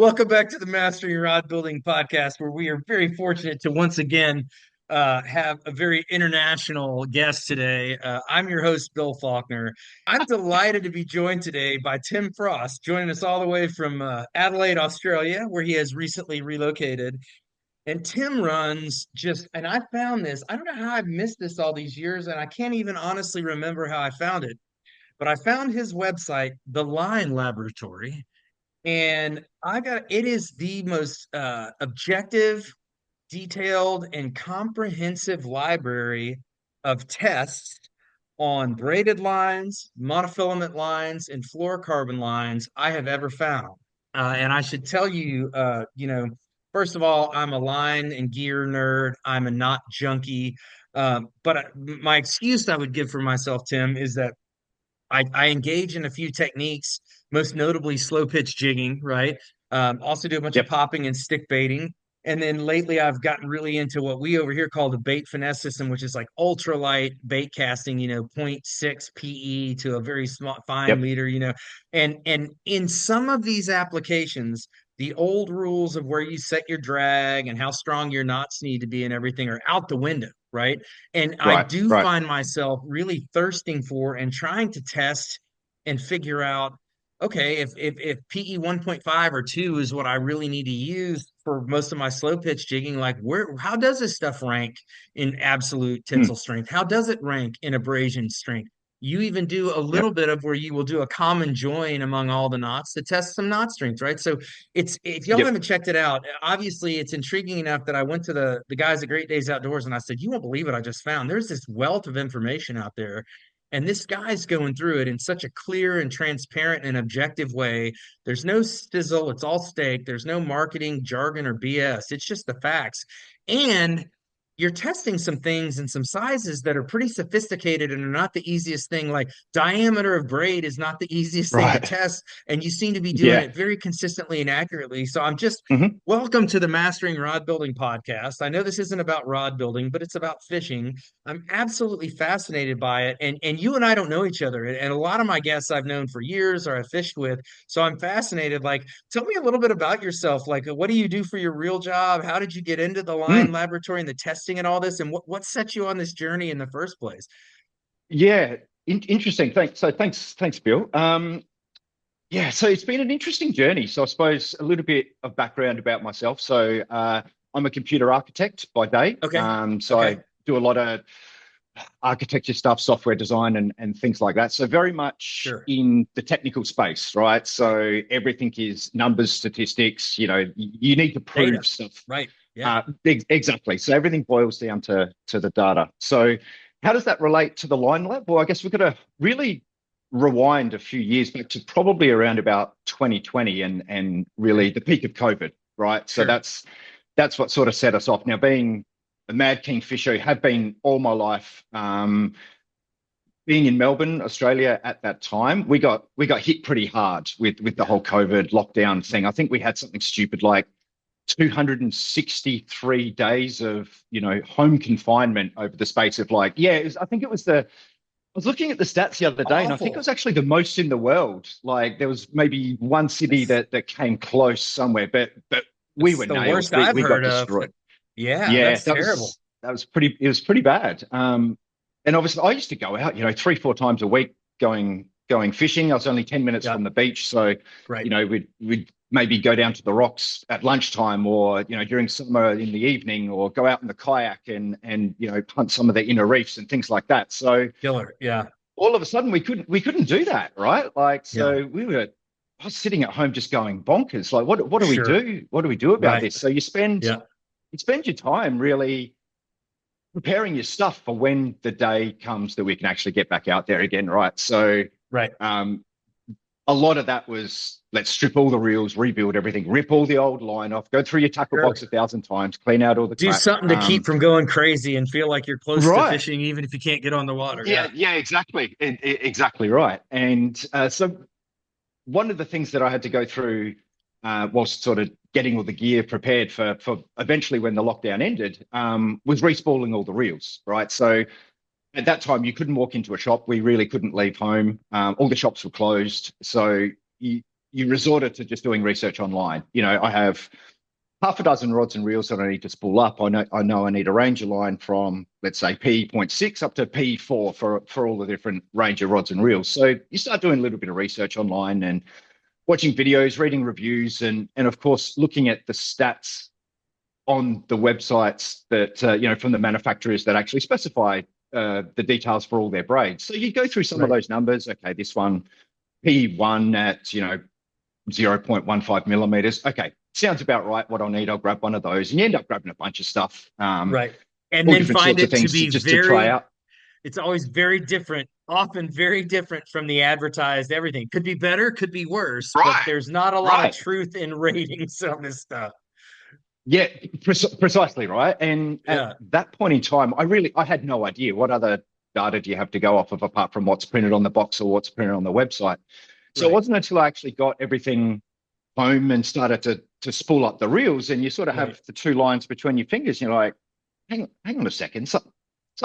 Welcome back to the Mastering Rod Building podcast, where we are very fortunate to once again have a very international guest today. I'm your host, Bill Faulkner. I'm delighted to be joined today by Tim Frost, joining us all the way from Adelaide, Australia, where he has recently relocated. And Tim runs just, and I found this, I don't know how I've missed this all these years, and I can't even honestly remember how I found it, but I found his website, The Line Laboratory, and it is the most objective, detailed, and comprehensive library of tests on braided lines, monofilament lines, and fluorocarbon lines I have ever found. And I should tell you, first of all, I'm a line and gear nerd. I'm a knot junkie. My excuse I would give for myself, Tim, is that I engage in a few techniques, most notably slow pitch jigging, right? Also do a bunch of Yep. popping and stick baiting. And then lately I've gotten really into what we over here call the bait finesse system, which is like ultralight bait casting, zero point 0.6 PE to a very small fine Yep. leader, and in some of these applications, the old rules of where you set your drag and how strong your knots need to be and everything are out the window, right? And I Right. do Right. find myself really thirsting for and trying to test and figure out, okay, if PE 1.5 or 2 is what I really need to use for most of my slow pitch jigging, like how does this stuff rank in absolute Hmm. tensile strength? How does it rank in abrasion strength? You even do a Yep. little bit of where you will do a common join among all the knots to test some knot strength, right? So it's if y'all Yep. haven't checked it out, obviously it's intriguing enough that I went to the guys at Great Days Outdoors and I said, "You won't believe what I just found. There's this wealth of information out there." And this guy's going through it in such a clear and transparent and objective way. There's no sizzle, it's all steak. There's no marketing jargon or BS. It's just the facts. And you're testing some things and some sizes that are pretty sophisticated and are not the easiest thing. Like diameter of braid is not the easiest thing to Right. test, and you seem to be doing Yeah. it very consistently and accurately. So I'm just Hmm. welcome to the Mastering Rod Building podcast. I know this isn't about rod building, but it's about fishing. I'm absolutely fascinated by it, and you and I don't know each other, and a lot of my guests I've known for years or I've fished with. So I'm fascinated. Like, tell me a little bit about yourself. Like, what do you do for your real job? How did you get into the line Mm. laboratory and the testing and all this? And what set you on this journey in the first place? Yeah. Interesting. Thanks, Bill. Yeah. So it's been an interesting journey. So I suppose a little bit of background about myself. I'm a computer architect by day. Okay. So I Okay. do a lot of architecture stuff, software design, and things like that. So very much Sure. in the technical space, right? So everything is numbers, statistics. You need to Data. prove stuff. Right. Yeah. Exactly. So everything boils down to the data. So how does that relate to the line lab? Well, I guess we've got to really rewind a few years back to probably around about 2020 and Okay. really the peak of COVID, right? So Sure. that's what sort of set us off. Now, being a mad kingfisher, have been all my life. Being in Melbourne, Australia at that time, we got hit pretty hard with the Yeah. whole COVID lockdown thing. I think we had something stupid like 263 days of home confinement over the space of like I think it was I was looking at the stats the other day, and I think it was Awful. actually the most in the world. Like there was maybe one city That's that came close somewhere, but we that's were the nailed. worst We I've we got heard of. destroyed. Yeah, Yeah, that's that terrible. was that was pretty. It was pretty bad. And obviously, I used to go out, 3, 4 times a week going fishing. I was only 10 minutes Yeah. from the beach, so Right. we'd maybe go down to the rocks at lunchtime, or during summer in the evening, or go out in the kayak and hunt some of the inner reefs and things like that. So Killer. Yeah. all of a sudden, we couldn't do that, right? Like, Yeah. so I was sitting at home just going bonkers. Like, what do we Sure. do? What do we do about Right. this? So you spend Yeah. you spend your time really preparing your stuff for when the day comes that we can actually get back out there again, right? So Right. um, a lot of that was let's strip all the reels, rebuild everything, rip all the old line off, go through your tackle Sure. box 1,000 times, clean out all the Do crap. something to keep from going crazy and feel like you're close to Right. fishing, even if you can't get on the water. Yeah, Yeah. yeah, exactly. Exactly right. And so one of the things that I had to go through whilst sort of getting all the gear prepared for eventually when the lockdown ended was respooling all the reels, right? So at that time, you couldn't walk into a shop. We really couldn't leave home. All the shops were closed. So you resorted to just doing research online. I have half a dozen rods and reels that I need to spool up. I know I need a Ranger line from, let's say, P.6 up to P4 for all the different Ranger rods and reels. So you start doing a little bit of research online and watching videos, reading reviews, and of course looking at the stats on the websites that from the manufacturers that actually specify the details for all their braids. So you go through some of those numbers. Okay, this one P1 at 0.15 millimeters. Okay, sounds about right. What I'll need, I'll grab one of those, and you end up grabbing a bunch of stuff. Right. And All then different find sorts of it to things be just to try out. it's always very different, often very different from the advertised everything. Could be better, could be worse, but Right, there's not a lot of right. truth in ratings of this stuff. Yeah, precisely right. And Yeah. at that point in time, I had no idea what other data do you have to go off of apart from what's printed on the box or what's printed on the website. So it wasn't until I actually got everything home and started to spool up the reels, and you sort of have the two lines between your fingers. And you're like, hang on a second, something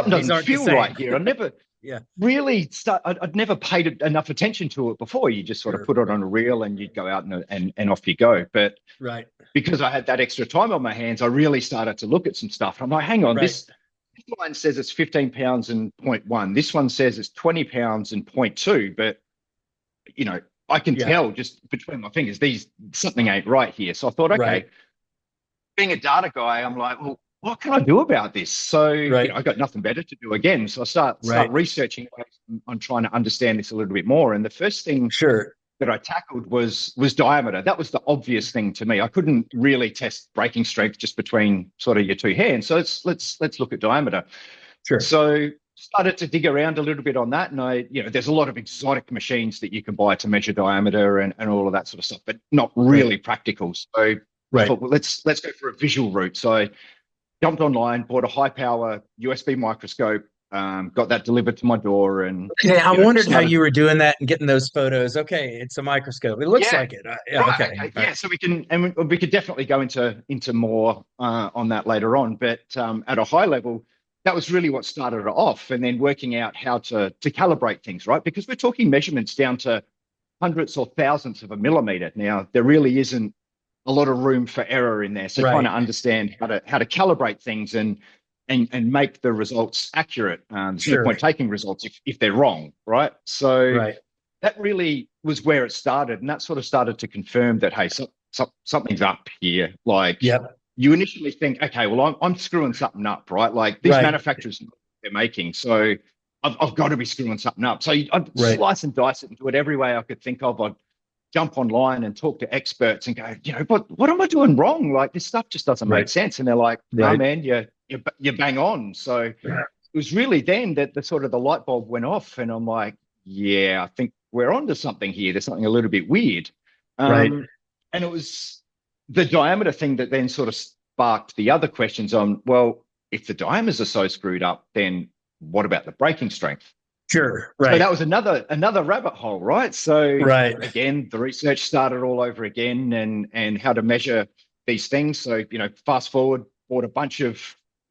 doesn't feel right here. I never Yeah. really I'd never paid enough attention to it before. You just sort of put it on a reel and you'd go out and off you go. But because I had that extra time on my hands, I really started to look at some stuff. I'm like, hang on, this line says it's 15 pounds and 0.1. This one says it's 20 pounds and 0.2. But, I can tell just between my fingers, something ain't right here. So I thought, okay, being a data guy, I'm like, well, what can I do about this? So I got nothing better to do again. So I start researching on trying to understand this a little bit more. And the first thing that I tackled was diameter. That was the obvious thing to me. I couldn't really test breaking strength just between sort of your two hands. So let's look at diameter. So started to dig around a little bit on that. And there's a lot of exotic machines that you can buy to measure diameter and all of that sort of stuff, but not really practical. So I thought, well, let's go for a visual route. So I jumped online, bought a high power USB microscope, got that delivered to my door. And I wondered how you were doing that and getting those photos. Okay, it's a microscope. It looks like it. Okay. So we could definitely go into more on that later on. But at a high level, that was really what started it off, and then working out how to calibrate things, right? Because we're talking measurements down to hundredths or thousandths of a millimeter. Now, there really isn't a lot of room for error in there. So trying to understand how to calibrate things and make the results accurate. There's no point taking results if they're wrong, right? So that really was where it started, and that sort of started to confirm that, hey, something's up here. Like, you initially think, okay, well, I'm screwing something up, right? Like these manufacturers, they're making, so I've got to be screwing something up. So I'd slice and dice it and do it every way I could think of. I'd jump online and talk to experts and go, but what am I doing wrong? Like this stuff just doesn't make sense. And they're like, no, man, you bang on. So it was really then that the sort of the light bulb went off, and I'm like, yeah, I think we're onto something here. There's something a little bit weird. And it was the diameter thing that then sort of sparked the other questions on, well, if the diameters are so screwed up, then what about the breaking strength? So that was another rabbit hole, right? So again, the research started all over again, and how to measure these things. So, fast forward, bought a bunch of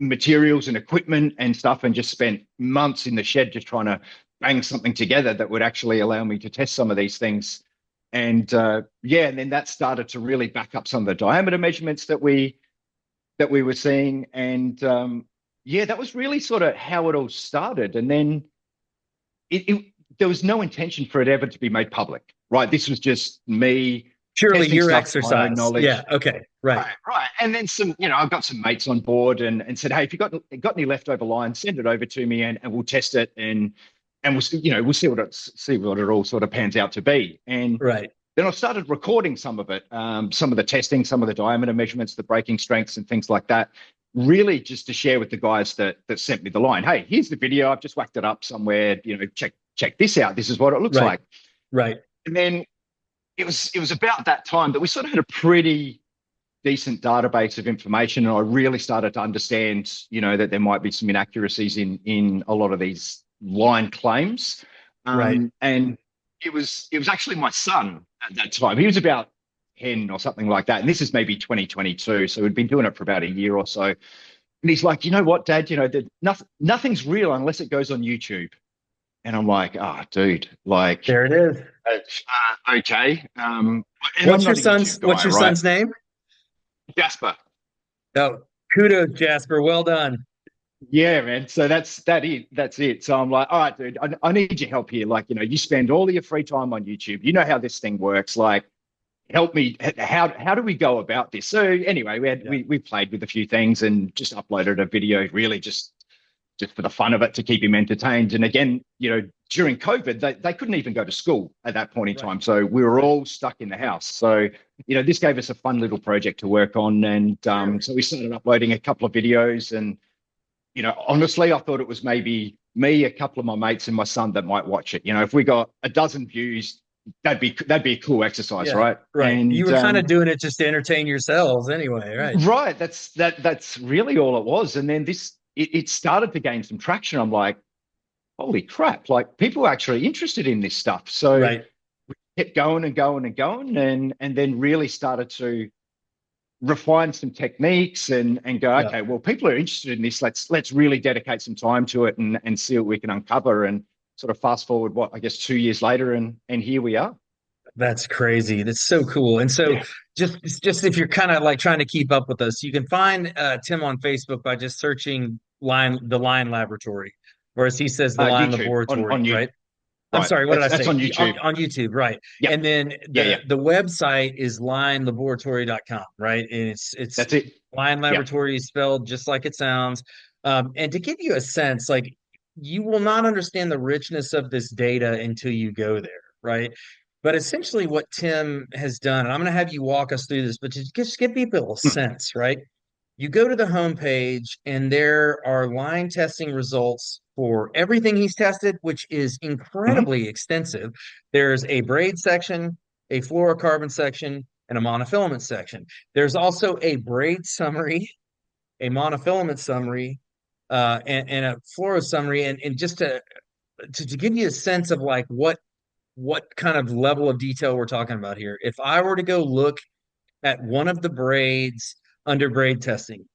materials and equipment and stuff, and just spent months in the shed just trying to bang something together that would actually allow me to test some of these things. And and then that started to really back up some of the diameter measurements that we were seeing. And that was really sort of how it all started. And then there was no intention for it ever to be made public, right? This was just me. Surely your exercise. Knowledge. Yeah. Okay. Right. And then I've got some mates on board and said, hey, if you got any leftover lines, send it over to me and we'll test it and we'll see what it all sort of pans out to be. And then I started recording some of it, some of the testing, some of the diameter measurements, the breaking strengths and things like that, really just to share with the guys that sent me the line. Hey, here's the video. I've just whacked it up somewhere. Check this out. This is what it looks like. And then it was about that time that we sort of had a pretty decent database of information, and I really started to understand, that there might be some inaccuracies in a lot of these line claims. And it was actually my son at that time. He was about 10 or something like that. And this is maybe 2022. So we'd been doing it for about a year or so. And he's like, you know what, Dad, nothing's real unless it goes on YouTube. And I'm like, oh, dude, like, There it is. okay. And I'm not a YouTube What's guy, your right? son's name? Jasper. Oh, kudos, Jasper. Well done. Yeah, man. So that's it. So I'm like, all right, dude, I need your help here. Like, you spend all of your free time on YouTube. You know how this thing works. Like, help me. How do we go about this? So anyway, Yeah. we played with a few things and just uploaded a video, really just for the fun of it to keep him entertained. And again, during COVID, they couldn't even go to school at that point in Right. time. So we were all stuck in the house. So, this gave us a fun little project to work on. And Sure. so we started uploading a couple of videos. And, honestly, I thought it was maybe me, a couple of my mates, and my son that might watch it. If we got a dozen views, that'd be a cool exercise, Yeah. right? Right. You And were kind of doing it just to entertain yourselves anyway, right? right, that's really all it was. And then it started to gain some traction. I'm like, holy crap, like people are actually interested in this stuff. So Right. kept going and going and going, and then really started to refine some techniques and go, Yeah. okay, well, people are interested in this. Let's really dedicate some time to it and see what we can uncover. And sort of fast forward, what, I guess 2 years later, and here we are. That's crazy. That's so cool. And so Yeah. just if you're kind of like trying to keep up with us, you can find Tim on Facebook by just searching the Line Laboratory, or as he says, the Line YouTube Laboratory, on you. right? I'm Right. sorry, what did I That's say? on YouTube. On YouTube, right. Yep. And then Yeah, yeah. the website is linelaboratory.com, right? And it's That's it. Line Yep. Laboratory is spelled just like it sounds. And to give you a sense, like you will not understand the richness of this data until you go there, right? But essentially, what Tim has done, and I'm going to have you walk us through this, but to just give people a Hmm. sense, right? You go to the homepage, and there are line testing results for everything he's tested, which is Mhm. incredibly extensive. There's a braid section, a fluorocarbon section, and a monofilament section. There's also a braid summary, a monofilament summary, and a fluoro summary. And just to give you a sense of like what kind of level of detail we're talking about here. If I were to go look at one of the braids under braid testing,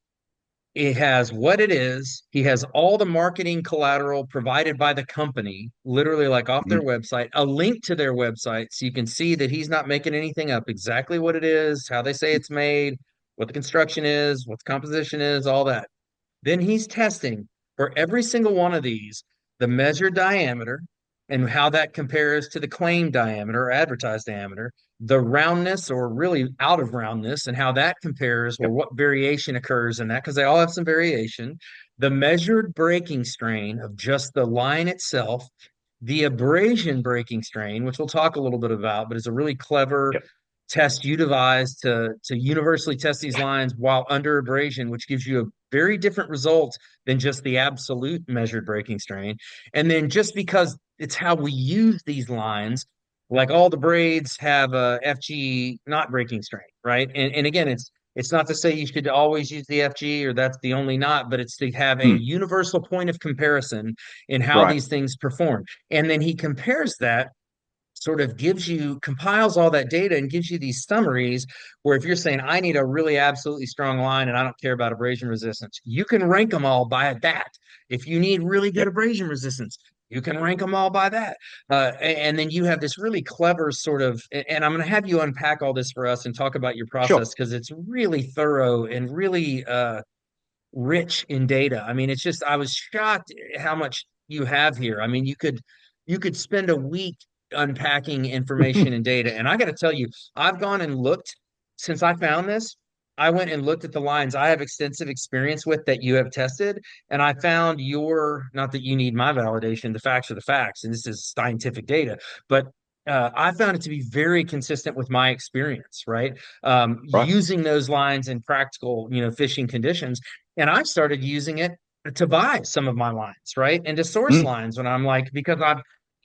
it has what it is. He has all the marketing collateral provided by the company, literally like off their Mhm. website, a link to their website so you can see that he's not making anything up, exactly what it is, how they say it's made, what the construction is, what the composition is, all that. Then he's testing for every single one of these the measured diameter and how that compares to the claimed diameter or advertised diameter, the roundness or really out of roundness and how that compares or Yep. what variation occurs in that, because they all have some variation, the measured breaking strain of just the line itself, the abrasion breaking strain, which we'll talk a little bit about, but is a really clever Yep. test you devised to universally test these lines while under abrasion, which gives you a very different result than just the absolute measured breaking strain. And then just because it's how we use these lines, like all the braids have a FG not breaking strain, right? And again, it's not to say you should always use the FG or that's the only knot, but it's to have a Hmm. universal point of comparison in how Right. these things perform. And then he compares that, sort of compiles all that data and gives you these summaries where if you're saying, I need a really absolutely strong line and I don't care about abrasion resistance, you can rank them all by that. If you need really good Yep. abrasion resistance, you can rank them all by that. And then you have this really clever sort of, and I'm going to have you unpack all this for us and talk about your process Sure. because it's really thorough and really rich in data. I mean, it's just, I was shocked how much you have here. I mean, you could spend a week unpacking information and data. And I got to tell you, I've gone and looked since I found this. I went and looked at the lines I have extensive experience with that you have tested, and I found not that you need my validation, the facts are the facts, and this is scientific data, but I found it to be very consistent with my experience, right? Right. Using those lines in practical, fishing conditions. And I started using it to buy some of my lines, right? And to source Mm. lines when I'm like, because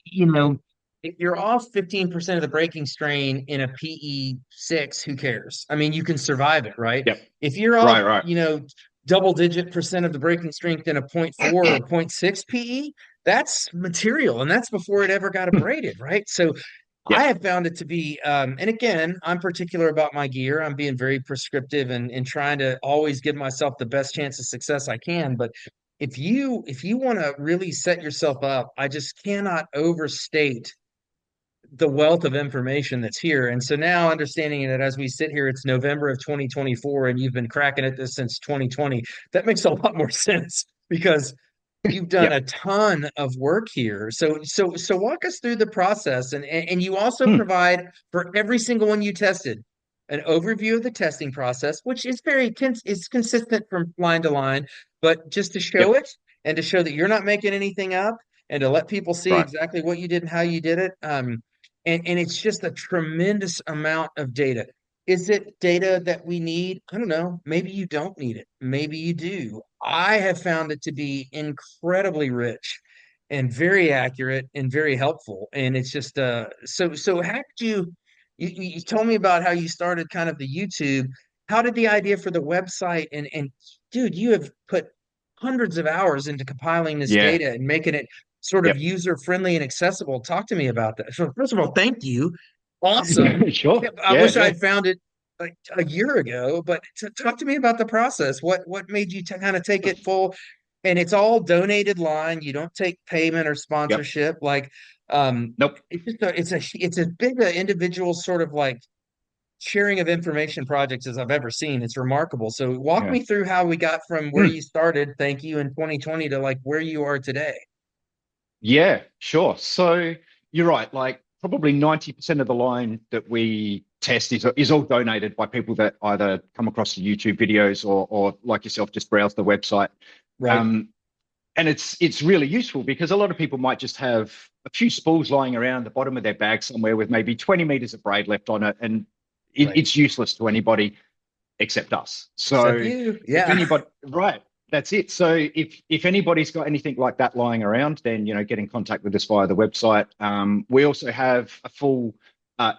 you know, if you're off 15% of the breaking strain in a PE6, who cares? I mean, you can survive it, right? Yep. If you're off, Right. Right. double digit percent of the breaking strength in a point 0.4 or point 0.6 PE, that's material. And that's before it ever got abraded, right? So I Yep. have found it to be, and again, I'm particular about my gear. I'm being very prescriptive and trying to always give myself the best chance of success I can. But if you want to really set yourself up, I just cannot overstate the wealth of information that's here. And so now understanding that as we sit here, it's November of 2024 and you've been cracking at this since 2020, that makes a lot more sense because you've done Yep. a ton of work here. So walk us through the process and you also Hmm. provide for every single one you tested an overview of the testing process, which is is consistent from line to line, but just to show Yep. it and to show that you're not making anything up and to let people see Right. exactly what you did and how you did it. And it's just a tremendous amount of data. Is it data that we need? I don't know. Maybe you don't need it. Maybe you do. I have found it to be incredibly rich and very accurate and very helpful. And it's just so how did you told me about how you started kind of the YouTube. How did the idea for the website and dude, you have put hundreds of hours into compiling this Yeah. data and making it sort of Yep. user friendly and accessible. Talk to me about that. So first of all, thank you. Awesome. Sure. I Yeah. wish Yeah. I'd found it like a year ago, but talk to me about the process. What made you kind of take it full? And it's all donated line. You don't take payment or Yep. sponsorship. Like, Nope. it's just it's as big an individual sort of like sharing of information projects as I've ever seen. It's remarkable. So walk Yeah. me through how we got from where Hmm. you started, thank you, in 2020 to like where you are today. Yeah, sure. So you're right. Like probably 90% of the line that we test is all donated by people that either come across the YouTube videos or like yourself, just browse the website. Right, Um, and it's really useful because a lot of people might just have a few spools lying around the bottom of their bag somewhere with maybe 20 meters of braid left on it, and right. it's useless to anybody except us. Except So you. if Yeah. anybody, right, that's it. So if anybody's got anything like that lying around, then get in contact with us via the website. We also have a full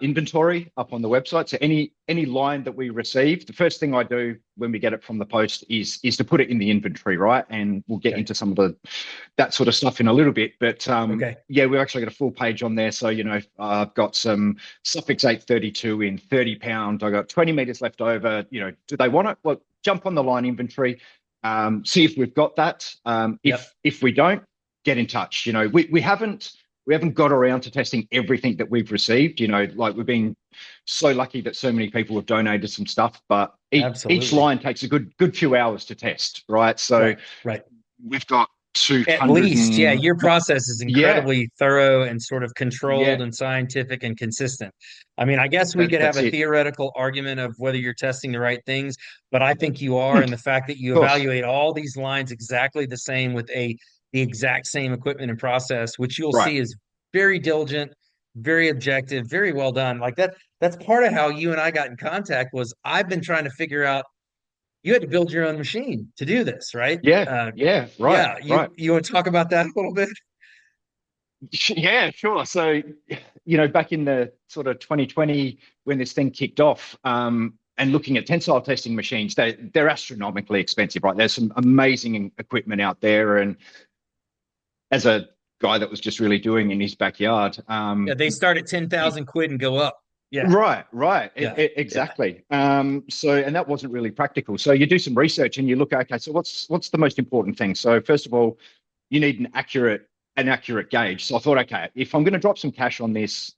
inventory up on the website. So any line that we receive, the first thing I do when we get it from the post is to put it in the inventory, right? And we'll get Okay. into some of that sort of stuff in a little bit. But Okay. yeah, we've actually got a full page on there. So I've got some Suffolk 832 in 30 pound. I got 20 meters left over. Do they want it? Well, jump on the line inventory, see if we've got that. Yep. If we don't, get in touch. We haven't got around to testing everything that we've received. Like we've been so lucky that so many people have donated some stuff, but each Absolutely. line takes a good few hours to test, right? So Right. Right. we've got At 200 least, yeah, and your process is yeah, incredibly thorough and sort of controlled yeah, and scientific and consistent. I mean, I guess we could have that's a it. theoretical argument of whether you're testing the right things, but I think you are, Of and the fact that you course, evaluate all these lines exactly the same with the exact same equipment and process, which you'll right. see is very diligent, very objective, very well done. Like that's part of how you and I got in contact was I've been trying to figure out you had to build your own machine to do this, right? Yeah, yeah, right, Yeah, right. you want to talk about that a little bit? Yeah, sure. So, back in the sort of 2020 when this thing kicked off, and looking at tensile testing machines, they're astronomically expensive, right? There's some amazing equipment out there, and as a guy that was just really doing in his backyard, Yeah, they start at 10,000 quid and go up. Yeah, right, right, yeah, yeah. exactly. And that wasn't really practical. So you do some research and you look, okay, so what's the most important thing? So first of all, you need an accurate gauge. So I thought, okay, if I'm going to drop some cash on this,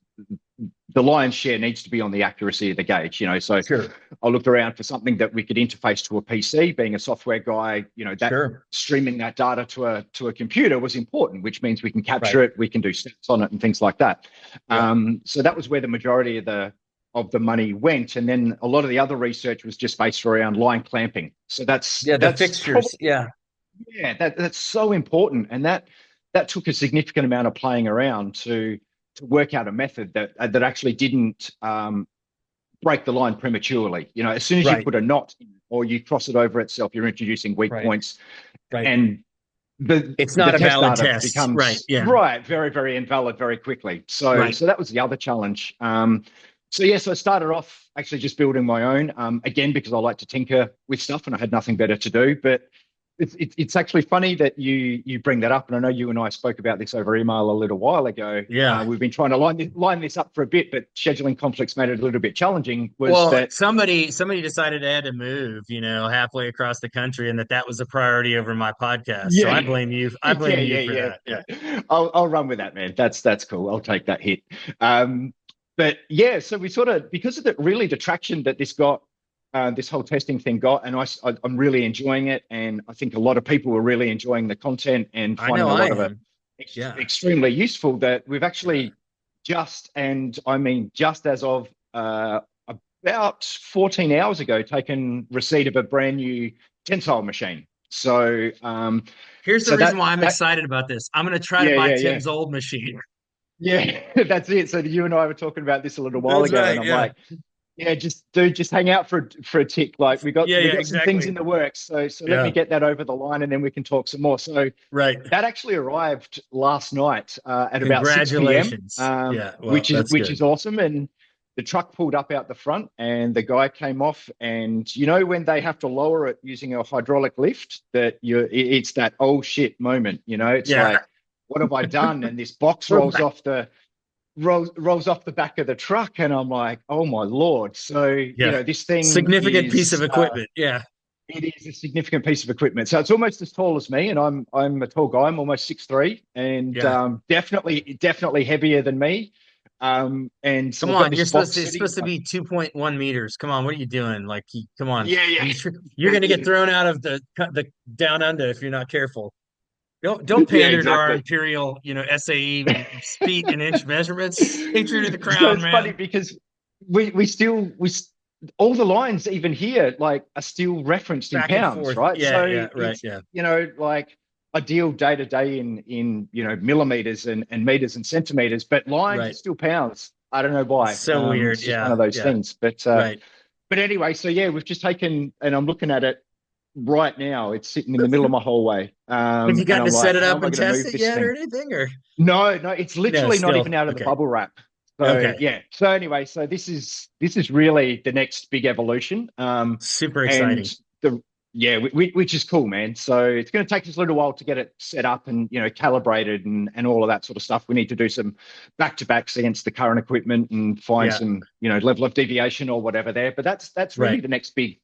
the lion's share needs to be on the accuracy of the gauge. So Sure, I looked around for something that we could interface to a PC. Being a software guy, that sure. streaming that data to a computer was important, which means we can Right. capture it, we can do stats on it, and things like that. Yep. So that was where the majority of the money went, and then a lot of the other research was just based around line clamping. So that's Yeah, the that's probably fixtures. Yeah, yeah, that's so important, and that took a significant amount of playing around to work out a method that actually didn't break the line prematurely. As soon as you right, put a knot in or you cross it over itself, you're introducing weak right, points, right. and the It's the not a test valid data test. Right. becomes Yeah. right very very invalid very quickly. So Right. so that was the other challenge. So yes, I started off actually just building my own again because I like to tinker with stuff and I had nothing better to do, but It's actually funny that you bring that up, and I know you and I spoke about this over email a little while ago. Yeah. We've been trying to line this up for a bit, but scheduling conflicts made it a little bit challenging. Was Well, that somebody decided I had to move, halfway across the country, and that was a priority over my podcast. So I yeah, blame you. I yeah, blame you for yeah, that. Yeah. yeah. I'll run with that, man. That's cool. I'll take that hit. But yeah, so we sort of because of the traction that this got, this whole testing thing got, and I'm really enjoying it, and I think a lot of people are really enjoying the content and I know finding a I lot of it am. Yeah. extremely useful. That we've Yeah. actually and I mean just as of about 14 hours ago, taken receipt of a brand new tensile machine. So Here's the so reason that why I'm that excited about this. I'm going to try to yeah buy yeah yeah Tim's old machine. yeah that's it. So you and I were talking about this a little while That's ago, and right. I'm Yeah. like, yeah, just hang out for a tick. Like Yeah. we Yeah. got some things Exactly. in the works. So let me Yeah. get that over the line, and then we can talk some more. So Right. that actually arrived last night at about 6 p.m. Congratulations. Yeah. Well, Which that's good. is awesome. And the truck pulled up out the front, and the guy came off. And when they have to lower it using a hydraulic lift, it's that oh shit moment. It's Yeah. like, what have I done? And this box rolls off the back of the truck, and I'm like, oh my lord. So Yeah. this thing Significant piece of is equipment. Yeah. it is a significant piece of equipment. So it's almost as tall as me, and I'm a tall guy. I'm almost 6'3", and Yeah. definitely heavier than me. And Come I've got on, this box it's sitting. supposed to be 2.1 meters. Come on, what are you doing? Like, come on, Yeah, yeah. you're going to get thrown out of the down under if you're not careful. Don't Yeah, pander to our exactly. imperial, SAE feet and inch measurements. Stay true to the So crown, it's funny man. because we still we all the lines even here like are still referenced in Back and pounds, forth. right? Yeah, So yeah, right, it's yeah, like I deal day to day in millimeters and meters and centimeters, but lines are right. still pounds. I don't know why. So weird. It's just one Yeah, of those yeah, things. But right. anyway, so yeah, we've just taken, and I'm looking at it right now. It's sitting in the middle of my hallway, Have you and gotten I'm to set like, it how up am I and going to test move it this yet or thing? anything? Or No, it's no, literally not even still out of the okay. bubble wrap. So Okay, yeah. So anyway, so this is really the next big evolution. super And exciting. the yeah, which is cool, man. So it's going to take us a little while to get it set up and calibrated and all of that sort of stuff. We need to do some back to backs against the current equipment and find Yeah, some level of deviation or whatever there. But that's really right. the next big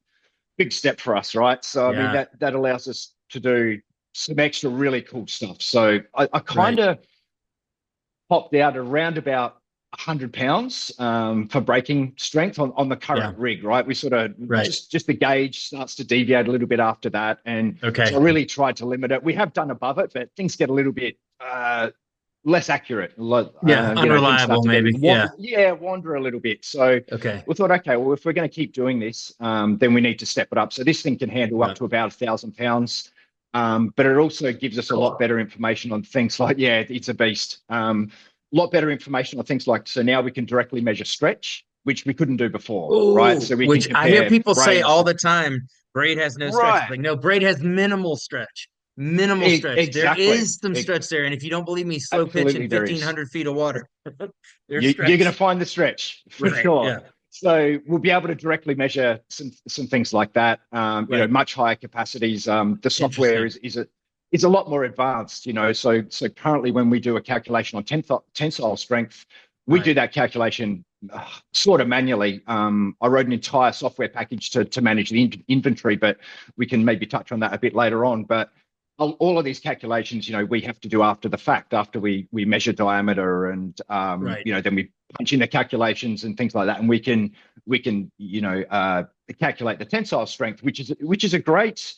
step for us, right? So I mean Yeah, that allows us to do some extra really cool stuff. So I kind right. of popped out around about 100 pounds for braking strength on the Yeah, current rig, right? We sort of right. just the gauge starts to deviate a little bit after that. And so Okay. I really tried to limit it. We have done above it, but things get a little bit less accurate. Yeah, Things start unreliable to get maybe. Yeah. wander a little bit. So Okay. we thought, okay, well, if we're going to keep doing this, then we need to step it up. So this thing can handle up Yeah. to about 1,000 pounds. But it also gives us a lot Cool. better information on things like, yeah, it's a beast. A lot better information on things like, so now we can directly measure stretch, which we couldn't do before, right? Ooh, So we can which I hear compare people say all braids. the time, braid has no stretch. It's Right. like, no, braid has minimal stretch. Minimal stretch. There Exactly. is some stretch there. And if you don't believe me, slow pitch in Absolutely, there is. 1,500 feet of water. There's You're going to stretch. find the stretch for Right. sure. Yeah. So we'll be able to directly measure some things like that. Right. Much higher capacities. The software Interesting. is a lot more advanced. So currently when we do a calculation on tensile strength, we Right. do that calculation sort of manually. I wrote an entire software package to manage the inventory, but we can maybe touch on that a bit later on. But all of these calculations, we have to do after the fact, after we measure diameter and Right. then we punch in the calculations and things like that, and we can calculate the tensile strength, which is a great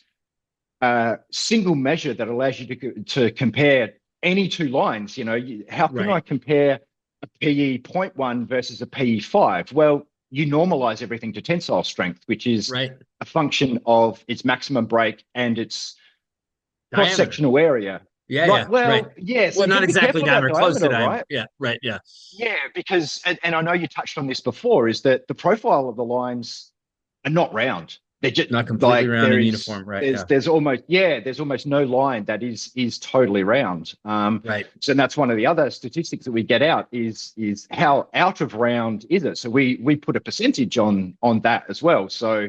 single measure that allows you to compare any two lines. How can Right. I compare a PE 0.1 versus a PE 5? Well, you normalize everything to tensile strength, which is Right. a function of its maximum break and its Diameter. cross-sectional area. Yeah. Right. Yeah. Right. Well, yeah. So Well, you've got not to be exactly careful about diameter, close to diameter, diameter. right? Yeah. Right. Yeah. Yeah, because and I know you touched on this before, is that the profile of the lines are not round. They're just Not completely like round and uniform. Right. Yeah. there's almost no line that is totally round. Right. So that's one of the other statistics that we get out is how out of round is it? So we put a percentage on that as well. So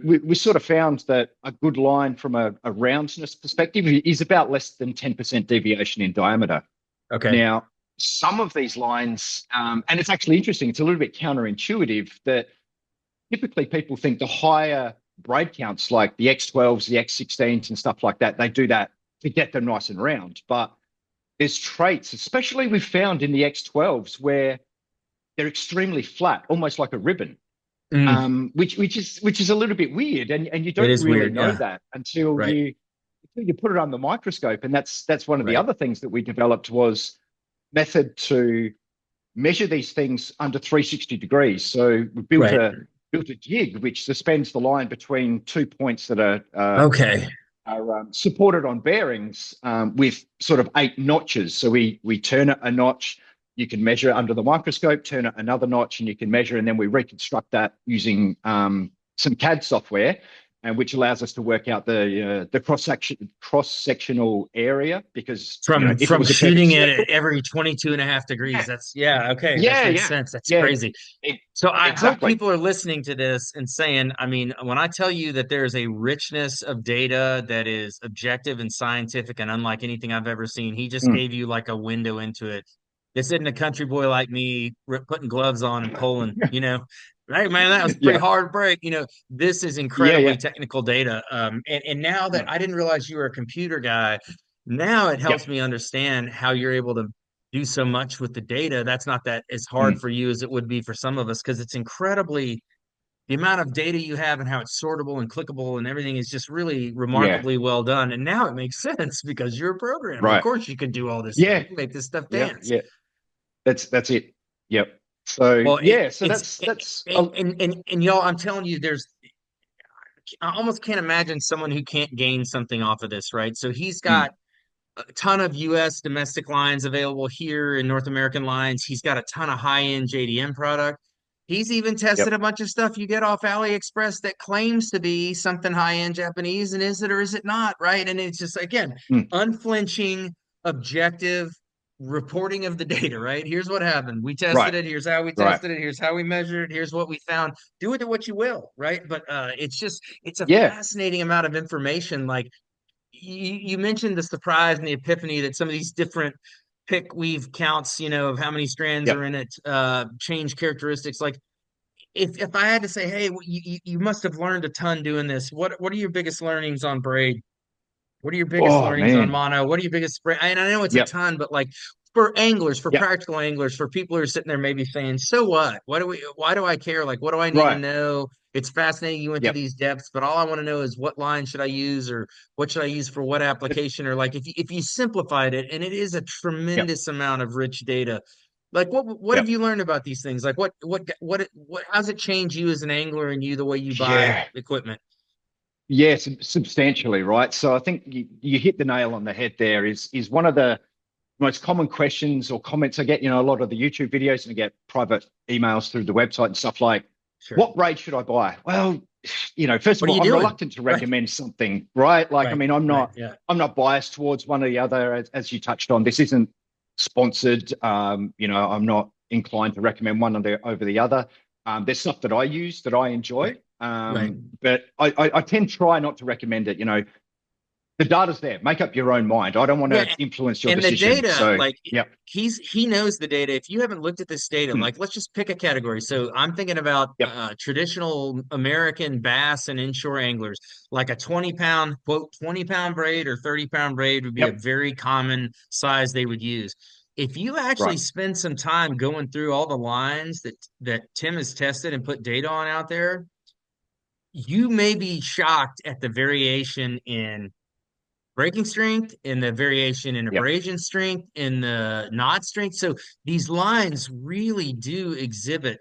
we sort of found that a good line from a roundness perspective is about less than 10% deviation in diameter. Okay. Now, some of these lines, and it's actually interesting, it's a little bit counterintuitive that typically people think the higher braid counts, like the X12s, the X16s, and stuff like that, they do that to get them nice and round. But there's traits, especially we've found in the X12s, where they're extremely flat, almost like a ribbon, Mm, which is a little bit weird, and you it don't is really weird. know Yeah. that Right. until you put it under the microscope. And that's one of the Right. other things that we developed was method to measure these things under 360 degrees. So we Right. built a jig which suspends the line between 2 points that Okay. are supported on bearings with sort of 8 notches. So we turn it a notch. You can measure it under the microscope, turn it another notch, and you can measure. And then we reconstruct that using some CAD software, and which allows us to work out the cross sectional area. Because if it From was a perfect shooting it circle, at every 22.5 degrees. yeah, That's yeah, okay. That yeah, makes yeah, sense. That's yeah, crazy. So I hope exactly. people are listening to this and saying, I mean, when I tell you that there's a richness of data that is objective and scientific and unlike anything I've ever seen, he just Mm. gave you like a window into it. This isn't a country boy like me putting gloves on and pulling, Hey man, that was a pretty Yeah, hard break. This is yeah, incredibly yeah, technical data. And now that mm. I didn't realize you were a computer guy, now it helps Yep. me understand how you're able to do so much with the data. That's not that as hard Mm. for you as it would be for some of us because it's incredibly the amount of data you have and how it's sortable and clickable and everything is just really Yeah, remarkably well done. And now it makes sense because you're a programmer. Of right. course, you can do all this stuff. Yeah, You can make this stuff yeah, dance. yeah. That's it. Yep. So Well, yeah, so it's that's and y'all, I'm telling you, I almost can't imagine someone who can't gain something off of this, right? So he's got mm, a ton of US domestic lines available here in North American lines. He's got a ton of high-end JDM product. He's even tested yep. a bunch of stuff you get off AliExpress that claims to be something high-end Japanese, and is it or is it not, right? And it's just again, Mm, unflinching, objective reporting of the data, right? Here's what happened. We tested right, it. Here's how we right. tested it. Here's how we measured it. Here's what we found. Do it to what you will, right? But it's a Yeah. fascinating amount of information. Like you mentioned the surprise and the epiphany that some of these different pick weave counts, of how many strands are Yep. in it, change characteristics. Like if I had to say, hey, you must have learned a ton doing this. What are your biggest learnings on braid? What are your biggest Oh learnings on man. mono? What are your biggest spray? And I know it's a Yep. ton, but like for anglers, for Yep. practical anglers, for people who are sitting there maybe saying, so what? Why do I care? Like, what do I need to Right. know? It's fascinating you went to Yep. these depths, but all I want to know is what line should I use or what should I use for what application? Or like if you simplified it, and it is a Yep. tremendous amount of rich data. Like what have Yep. you learned about these things? Like what how's it change you as an angler and you the way you buy Yeah. equipment? Yeah, substantially, right? So I think you hit the nail on the head there. Is one of the most common questions or comments I get, a lot of the YouTube videos, and I get private emails through the website and stuff like, Sure. what braid should I buy? Well, first of What are all, you I'm doing? reluctant to Right. recommend something, right? Like, I Right. mean, I'm Right. not Yeah. I'm not biased towards one or the other, as you touched on. This isn't sponsored. I'm not inclined to recommend one over the other. There's stuff that I use that I enjoy. Right. Right. But I tend to try not to recommend it. The data's there. Make up your own mind. I don't want to Yeah. influence your And the decision. data, So, like yep. he knows the data. If you haven't looked at this data, Mm, like let's just pick a category. So I'm thinking about yep. traditional American bass and inshore anglers. Like a 20-pound, quote, 20-pound braid or 30-pound braid would be a Yep. very common size they would use. If you actually Right. spend some time going through all the lines that Tim has tested and put data on out there, you may be shocked at the variation in breaking strength, in the variation in Yep. abrasion strength, in the knot strength. So these lines really do exhibit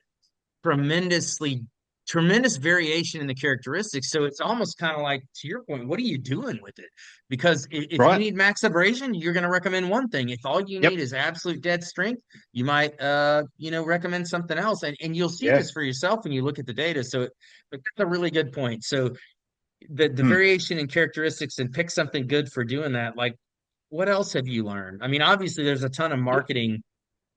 tremendously tremendous variation in the characteristics. So it's almost kind of like to your point, what are you doing with it? Because if you Right. need max abrasion, you're going to recommend one thing. If all you need Yep. is absolute dead strength, you might recommend something else. And you'll see Yeah. this for yourself when you look at the data. So but that's a really good point. So the Mm, variation in characteristics and pick something good for doing that. Like, what else have you learned? I mean, obviously, there's a ton of marketing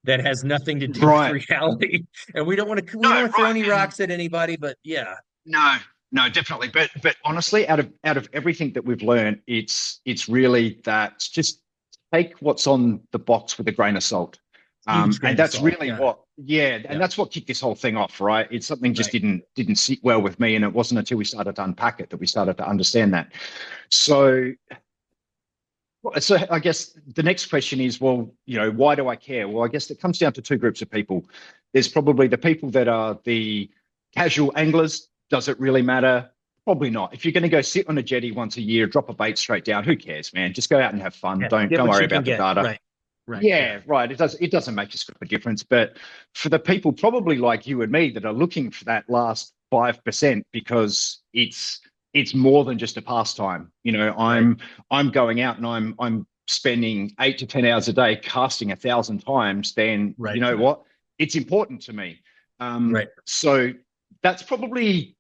that has nothing to do with right. reality, and we don't want to No, throw right. any And rocks at anybody. But yeah, no. No, definitely. But honestly, out of everything that we've learned, it's really that just take what's on the box with a grain of salt. Huge And grain of that's salt. really Yeah. what, yeah, and Yeah. that's what kicked this whole thing off, right? It's something just Right. didn't sit well with me, and it wasn't until we started to unpack it that we started to understand that. So, so I guess the next question is, well, why do I care? Well, I guess it comes down to two groups of people. There's probably the people that are the casual anglers. Does it really matter? Probably not. If you're going to go sit on a jetty once a year, drop a bait straight down, who cares, man? Just go out and have fun. Yeah. Don't Get don't what worry you can about the get. data. Right. Right. Yeah. Yeah, right. It doesn't make a script of difference. But for the people probably like you and me that are looking for that last 5% because it's more than just a pastime. Right. I'm going out and I'm spending 8 to 10 hours a day casting 1,000 times, then you Right. know what? It's important to me. Right. So that's probably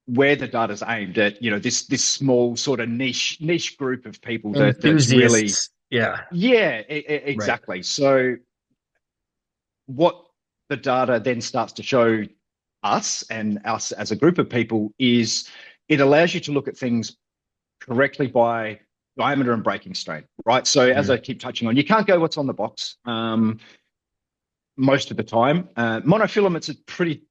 where the data's aimed at, this small sort of niche group of people that's really, Enthusiasts. Yeah. yeah, Right. exactly. So what the data then starts to show us and us as a group of people is it allows you to look at things correctly by diameter and breaking strain, right? So as Mhm. I keep touching on, you can't go what's on the box most of the time. Monofilaments are pretty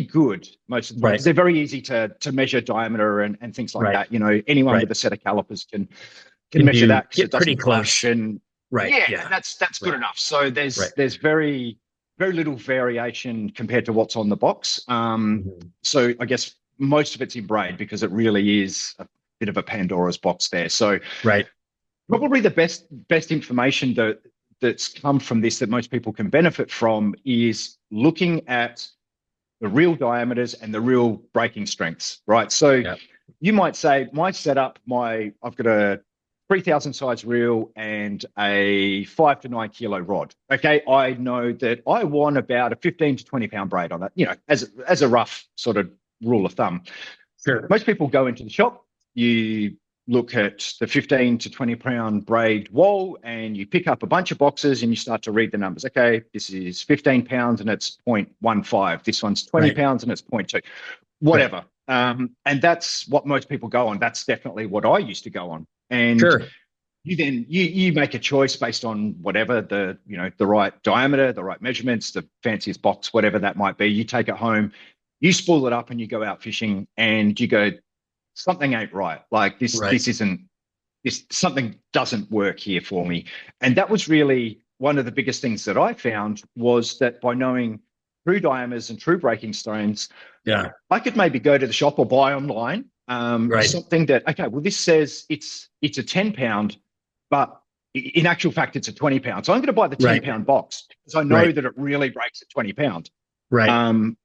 good most of the time Right. because they're very easy to measure diameter and things like Right. that. Anyone Right. with a set of calipers can Can measure do that because get it pretty doesn't clash. close. And Right. yeah, Yeah. and that's good Right. enough. So Right. there's very little variation compared to what's on the box. Mhm. So I guess most of it's in braid because it really is a bit of a Pandora's box there. So Right. probably the best information that's come from this that most people can benefit from is looking at the real diameters and the real breaking strengths, right? So Yeah. you might say, my setup, I've got a 3,000 size reel and a 5 to 9 kilo rod. Okay, I know that I want about a 15 to 20 pound braid on it, as a rough sort of rule of thumb. Sure. Most people go into the shop, you look at the 15 to 20 pound braid wall and you pick up a bunch of boxes and you start to read the numbers. Okay, this is 15 pounds and it's 0.15. This one's 20 Right. pounds and it's zero point 0.2, Right. whatever. And that's what most people go on. That's definitely what I used to go on. And Sure. you make a choice based on whatever the right diameter, the right measurements, the fanciest box, whatever that might be. You take it home, you spool it up, and you go out fishing, and you go, something ain't right. Like Right. this something doesn't work here for me. And that was really one of the biggest things that I found was that by knowing true diameters and true breaking stones, Yeah. I could maybe go to the shop or buy online Right. something that, okay, well, this says it's a 10 pound, but in actual fact, it's a 20 pound. So I'm going to buy the 10 Right. pound box because I know Right. that it really breaks at 20 pound. Right. Um,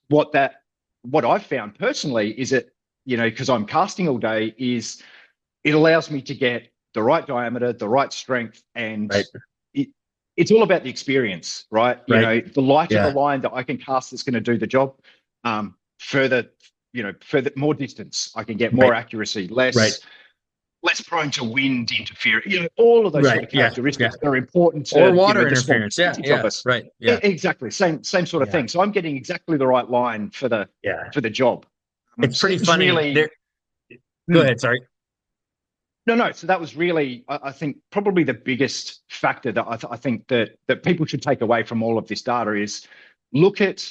what I've found personally is that, because I'm casting all day, is it allows me to get the right diameter, the right strength, and Right. it, it's all about the experience, right? Right. The lighter the Yeah. line that I can cast that's going to do the job, further, further more distance, I can get more Right. accuracy, Right. less prone to wind interference. All of those sort Right. of Yeah. Yeah. characteristics that are important Or to water the small interference. Yeah. percentage of Yeah. us. Right. Yeah. Exactly, same sort of Yeah. thing. So I'm getting exactly the right line Yeah. for the job. It's So pretty it was funny. really. There. Go ahead. Sorry. No, no. So that was really, I think, probably the biggest factor that I think that people should take away from all of this data is look at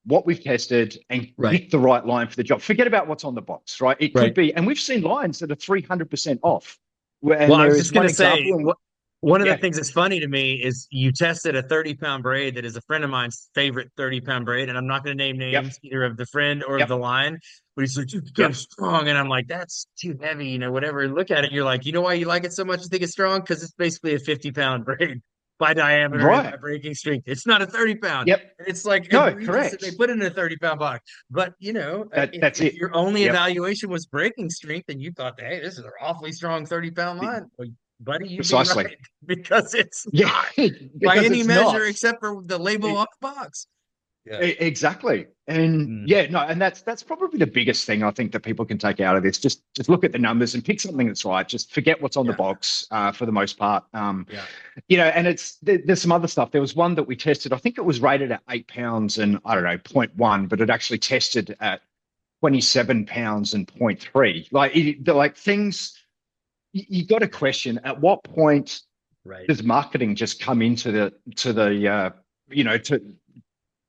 what we've tested and Right. pick the right line for the job. Forget about what's on the box, right? It could Right. be, and we've seen lines that are 300% off. And Well, I there was is just one going to say, example. And one of the yeah, things that's funny to me is you tested a 30-pound braid that is a friend of mine's favorite 30-pound braid. And I'm not going to name yep, names either of the friend or of yep, the line, but he's like, "Dude, yep, that's strong." And I'm like, that's too heavy, whatever. Look at it. You're like, you know why you like it so much? You think it's strong? Because it's basically a 50-pound braid by diameter and by right. breaking strength. It's not a 30-pound. Yep. And it's like No, egregious that they correct. put it in a 30-pound box. But, That's if it. your only Yep. evaluation was breaking strength and you thought, hey, this is an awfully strong 30-pound line, well, buddy, you'd be Precisely. right because it's Yeah, not by because any it's measure not. except for the label on the box. Yeah. Exactly. And Mm, yeah, no, and that's probably the biggest thing I think that people can take out of this. Just look at the numbers and pick something that's right. Just forget what's on the yeah. box for the most part. Yeah. And there's some other stuff. There was one that we tested. I think it was rated at 8 pounds and I don't know, 0.1, but it actually tested at 27 pounds and point 0.3. Like things, you got to question at what point Right. does marketing just come into the you know to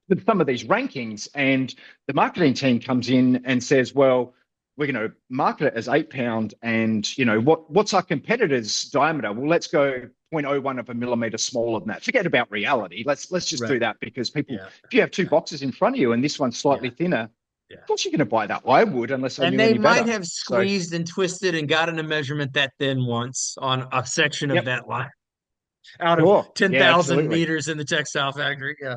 with some of these rankings, and the marketing team comes in and says, well, we're going to market it as 8 pound, and what's our competitor's diameter? Well, let's go zero point zero 0.01 of a millimeter smaller than that. Forget about reality. Let's just Right. do that, because people, Yeah. if you have two Yeah. boxes in front of you and this one's slightly Yeah. thinner, Yeah. of course you're going to buy that. I would, unless I And knew they any might better. have So, squeezed and twisted and gotten a measurement that thin once on a section of yep, that line out of sure, yeah, 10,000 absolutely. meters in the textile factory. Yeah.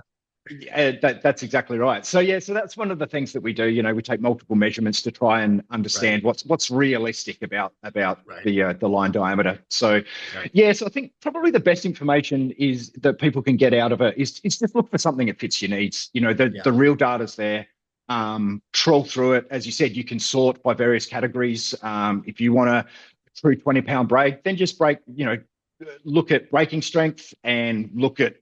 Yeah, that's exactly right. So yeah, so that's one of the things that we do. We take multiple measurements to try and Right. understand what's realistic about Right. the line diameter. So Right. yeah, so I think probably the best information is that people can get out of it is just look for something that fits your needs. Yeah. The real data's there. Trawl through it. As you said, you can sort by various categories. If you want a true 20-pound brake, then just look at braking strength and look at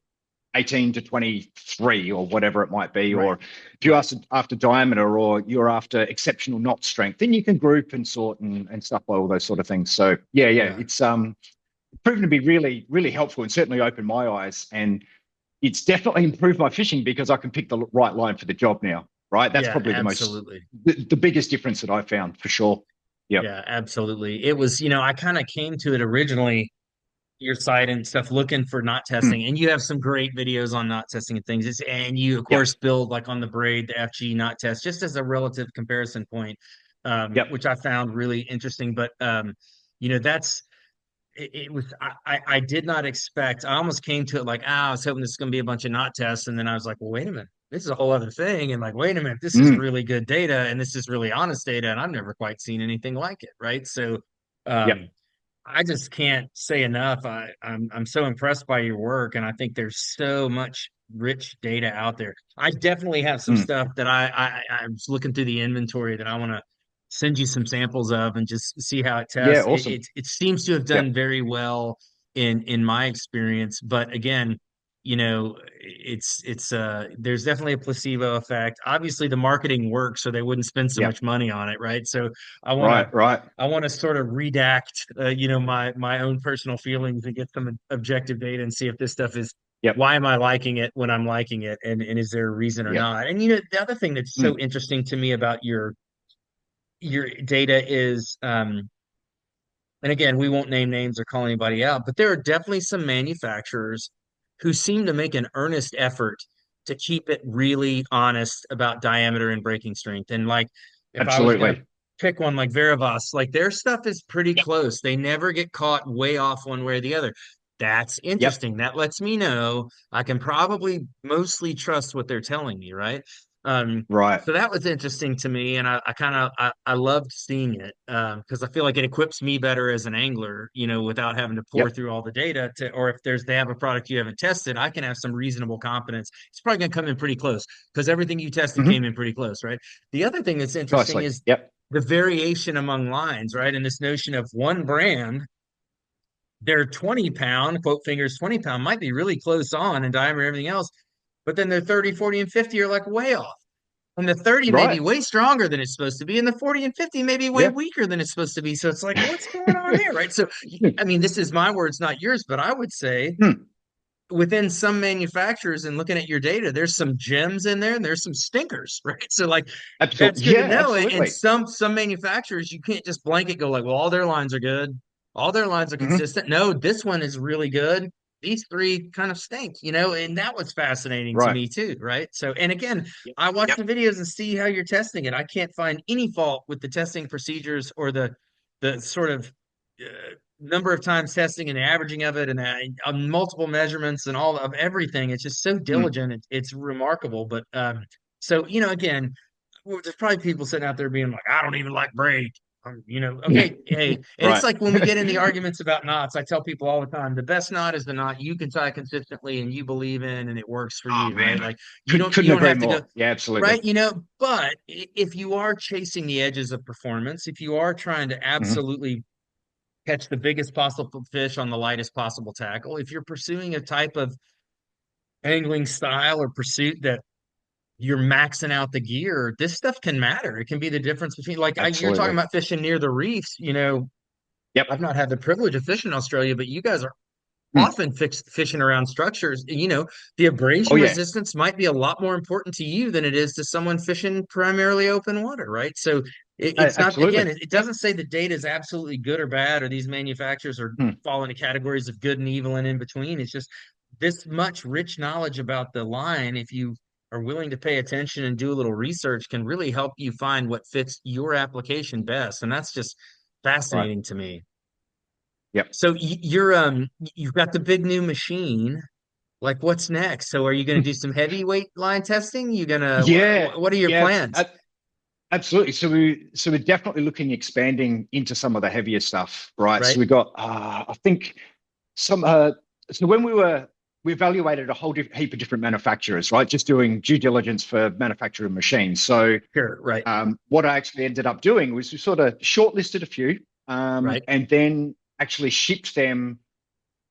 18 to 23 or whatever it might be. Right. Or if you Right. ask after diameter or you're after exceptional knot strength, then you can group and sort and stuff by all those sort of things. So yeah, Yeah. it's proven to be really, really helpful and certainly opened my eyes. And it's definitely improved my fishing because I can pick the right line for the job now. Right. That's Yeah. probably Absolutely. the biggest difference that I found for sure. Yep. Yeah. Absolutely. It was, I kind of came to it originally, your site and stuff, looking for knot Mm. testing, and you have some great videos on knot testing and things. And you of Yep. course build like on the braid, the FG knot test, just as a relative comparison point, Yep. which I found really interesting. But that's it was I did not expect. I almost came to it like, I was hoping this is going to be a bunch of knot tests, and then I was like, well, wait a minute, this is a whole other thing, and like, wait a minute, this is Mm. really good data, and this is really honest data, and I've never quite seen anything like it, right? So, Yep. um, I just can't say enough. I'm so impressed by your work, and I think there's so much rich data out there. I definitely have some Mm. stuff that I was looking through the inventory that I want to send you some samples of and just see how it Yeah. tests. Awesome. It seems to have done Yep. very well in my experience, but again, it's there's definitely a placebo effect. Obviously, the marketing works, so they wouldn't spend so Yep. much money on it, right? So I want to Right. Right. I want to sort of redact, my own personal feelings and get some objective data and see if this stuff is, Yep. why am I liking it when I'm liking it, and is there a reason or Yep. not? And the other thing that's so Mm. interesting to me about your data is, and again, we won't name names or call anybody out, but there are definitely some manufacturers who seem to make an earnest effort to keep it really honest about diameter and braking strength. And like, if I was going to Absolutely. pick one like Veravas, like their stuff is pretty Yep. close. They never get caught way off one way or the other. That's Yep. interesting. That lets me know I can probably mostly trust what they're telling me, right? Right. So that was interesting to me, and I kind of I loved seeing it, because I feel like it equips me better as an angler, without having to pour Yep. through all the data to, or if they have a product you haven't tested, I can have some reasonable confidence. It's probably going to come in pretty close because everything you tested Hmm. came in pretty close, right? The other thing that's interesting Precisely. is Yep. the variation among lines, right? And this notion of one brand, their 20-pound, quote fingers 20-pound, might be really close on in diameter and everything else, but then their 30, 40, and 50 are like way off. And the 30 may be Right. way stronger than it's supposed to be, and the 40 and 50 may be way Yeah. weaker than it's supposed to be. So it's like, what's going on there? Right. So, I mean, this is my words, not yours, but I would say Hmm. within some manufacturers and looking at your data, there's some gems in there and there's some stinkers, right? So like that's Absolutely. good to Yeah, know. And absolutely. some manufacturers, you can't just blanket go like, well, all their lines are good, all their lines are Hmm. consistent. No, this one is really good. These three kind of stink, and that was fascinating to Right. me too, right? So, and again, Yep. I watch Yep. the videos and see how you're testing it. I can't find any fault with the testing procedures or the sort of number of times testing and the averaging of it and multiple measurements and all of everything. It's just so Mm. diligent. It's remarkable. But so again, there's probably people sitting out there being like, I don't even like braid. Okay, hey, and it's Right. like when we get in the arguments about knots, I tell people all the time, the best knot is the knot you can tie consistently and you believe in and it works for Oh you, right? man, Like you couldn't don't agree have to go more. Yeah, absolutely. right, but if you are chasing the edges of performance, if you are trying to Hmm. absolutely catch the biggest possible fish on the lightest possible tackle. If you're pursuing a type of angling style or pursuit that you're maxing out the gear, this stuff can matter. It can be the difference between you're talking Absolutely. about fishing near the reefs. Yep. I've not had the privilege of fishing in Australia, but you guys are Hmm. often fishing around structures. The Oh abrasion yeah. resistance might be a lot more important to you than it is to someone fishing primarily open water, right? So it's not, again, Absolutely. it Yep. doesn't say the data is absolutely good or bad, or these manufacturers are Hmm. fall into categories of good and evil and in between. It's just this much rich knowledge about the line, if you are willing to pay attention and do a little research, can really help you find what fits your application best. And that's just Right. fascinating to me. Yep. So you've got the big new machine. Like, what's next? So are you going to do some heavyweight line testing? You gonna Yeah. what are your Yeah. plans? Absolutely. So we're definitely looking expanding into some of the heavier stuff, right? So Right? we got I think some so when we evaluated a whole heap of different manufacturers, right? Just doing due diligence for manufacturing machines. So Sure, right, what I actually ended up doing was we sort of shortlisted a few, right. and then actually shipped them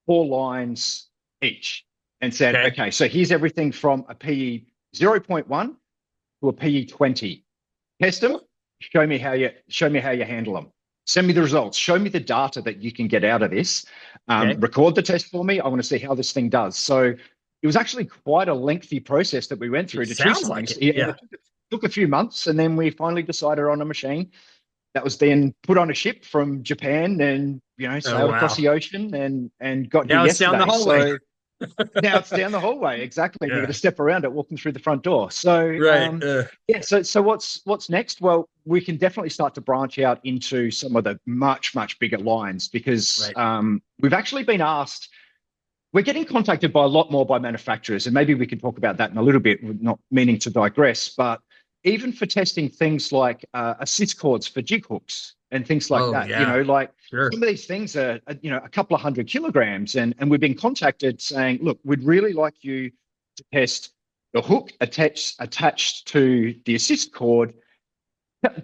4 lines each and said, Okay. okay, so here's everything from a PE 0.1 to a PE 20. Test them. Show me how you handle them. Send me the results. Show me the data that you can get out of this. Okay. Record the test for me. I want to see how this thing does. So it was actually quite a lengthy process that we went It through to choose sounds something. like So, it. yeah, and Yeah. it took a few months, and then we finally decided on a machine that was then put on a ship from Japan and Oh sailed across wow. the ocean and got here Now it's down the yesterday. hallway. So now it's down the hallway. Exactly. You've got to Yeah. step around it, walking through the front door. So Right. yeah. So what's next? Well, we can definitely start to branch out into some of the much bigger lines because Right. we've actually been asked. We're getting contacted by a lot more by manufacturers, and maybe we can talk about that in a little bit. Not meaning to digress, but even for testing things like assist cords for jig hooks and things like Oh that. yeah. Like Sure. some of these things are a couple of 100 kilograms, and we've been contacted saying, look, we'd really like you to test the hook attached to the assist cord.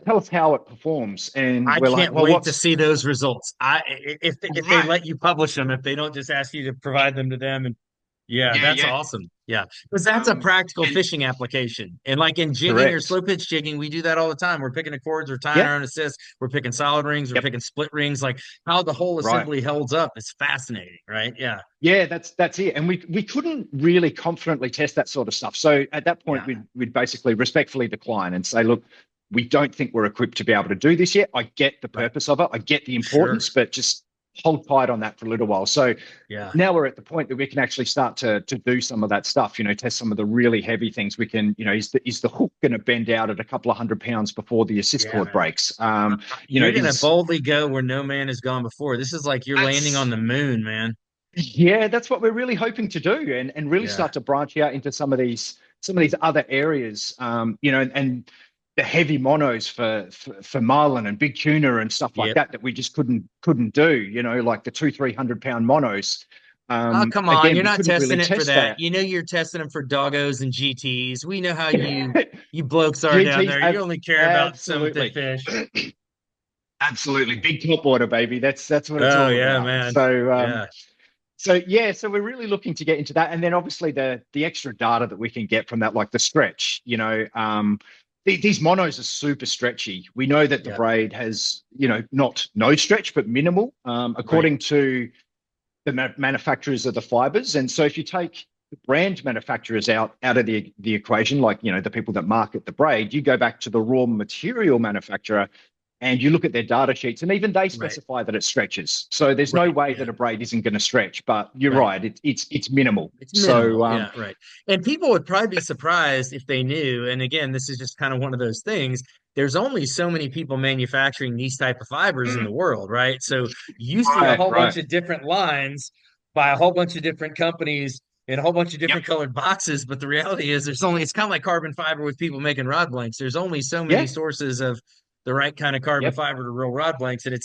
Tell us how it performs, and I we're like, can't well, wait to what's see those results. If they right? let you publish them, if they don't just ask you to provide them to them, and yeah, Yeah, that's yeah. awesome. Yeah, because that's a practical And fishing application. And like in jigging or correct. slow pitch jigging, we do that all the time. We're picking the cords, we're tying Yeah. our own assists, we're picking solid rings, we're Yep. picking split rings. Like how the whole Right. assembly holds up is fascinating, right? Yeah, Yeah, that's it. And we couldn't really confidently test that sort of stuff. So at that point, yeah, we'd basically respectfully decline and say, look, we don't think we're equipped to be able to do this yet. I get the right. purpose of it. I get the importance, Sure. but just hold tight on that for a little while. So Yeah. now we're at the point that we can actually start to do some of that stuff, test some of the really heavy things. We can, is the hook going to bend out at a couple of 100 pounds before the assist Yeah, cord man. breaks? You're gonna Is boldly go where no man has gone before. This is like you're landing on that's the moon, man. Yeah, that's what we're really hoping to do, and really Yeah. start to branch out into some of these other areas, and the heavy monos for marlin and big tuna and stuff like Yep. that we just couldn't do, like the 200-300 pound monos. Oh, come on. Again, You're we not couldn't testing really it for test that. that. You're testing them for doggos and GTs. We know how you blokes are down GT's there. You only care about some absolutely, fish. absolutely big top water, baby. That's what it's Oh all yeah, about. man. So Yeah. So yeah, so we're really looking to get into that, and then obviously the extra data that we can get from that, like the stretch. These monos are super stretchy. We know that the Yeah. braid has, not no stretch, but minimal, Right. according to the manufacturers of the fibers. And so if you take the brand manufacturers out of the equation, like the people that market the braid, you go back to the raw material manufacturer and you look at their data sheets, and even they Right. specify that it stretches. So there's no Right. way Yeah. that a braid isn't going to stretch. But you're Right. right, it's minimal. It's So minimal. Yeah, right. And people would probably be surprised if they knew. And again, this is just kind of one of those things. There's only so many people manufacturing these type of fibers in the world, right? So you see a right, whole bunch right, of different lines by a whole bunch of different companies in a whole bunch of yep, different colored boxes. But the reality is it's kind of like carbon fiber with people making rod blanks. There's only so many yeah, sources of the right kind of carbon yep, fiber to roll rod blanks. And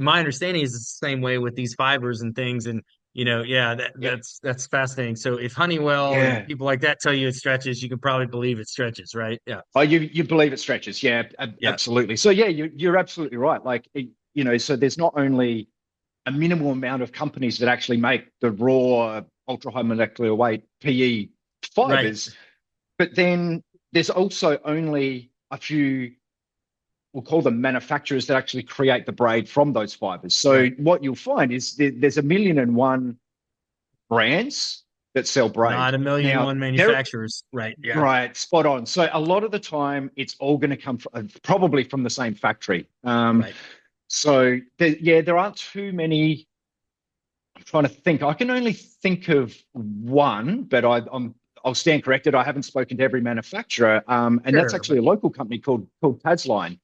my understanding is it's the same way with these fibers and things. And yeah, yep, that's fascinating. So if Honeywell and yeah. people like that tell you it stretches, you can probably believe it stretches, right? Yeah, Oh, you believe it stretches? Yeah, yeah, absolutely. So yeah, you're absolutely right. Like so there's not only a minimal amount of companies that actually make the raw ultra high molecular weight PE right. fibers, but then there's also only a few, we'll call them manufacturers, that actually create the braid from those fibers. So Right. what you'll find is there's a million and one brands that sell braid. Not a million Now, one they're manufacturers. Right. Yeah. right, spot on. So a lot of the time, it's all going to come from, probably from the same factory. Right. So yeah, there aren't too many. I'm trying to think. I can only think of one, but I'll stand corrected. I haven't spoken to every manufacturer, and that's Sure. actually a local company called Tasline.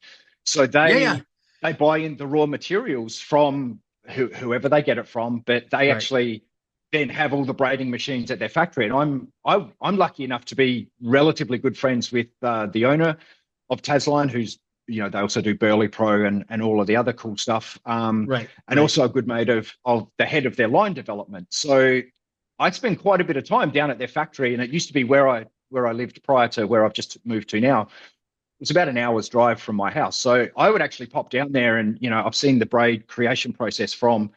So Yeah. Yeah. they buy in the raw materials from whoever they get it from, but they Right. actually then have all the braiding machines at their factory. And I'm lucky enough to be relatively good friends with the owner of Tasline, who's, they also do Burley Pro and all of the other cool stuff. Right. And Right. also a good mate of the head of their line development. So I spend quite a bit of time down at their factory, and it used to be where I lived prior to where I've just moved to now. It's about an hour's drive from my house. So I would actually pop down there, and I've seen the braid creation process from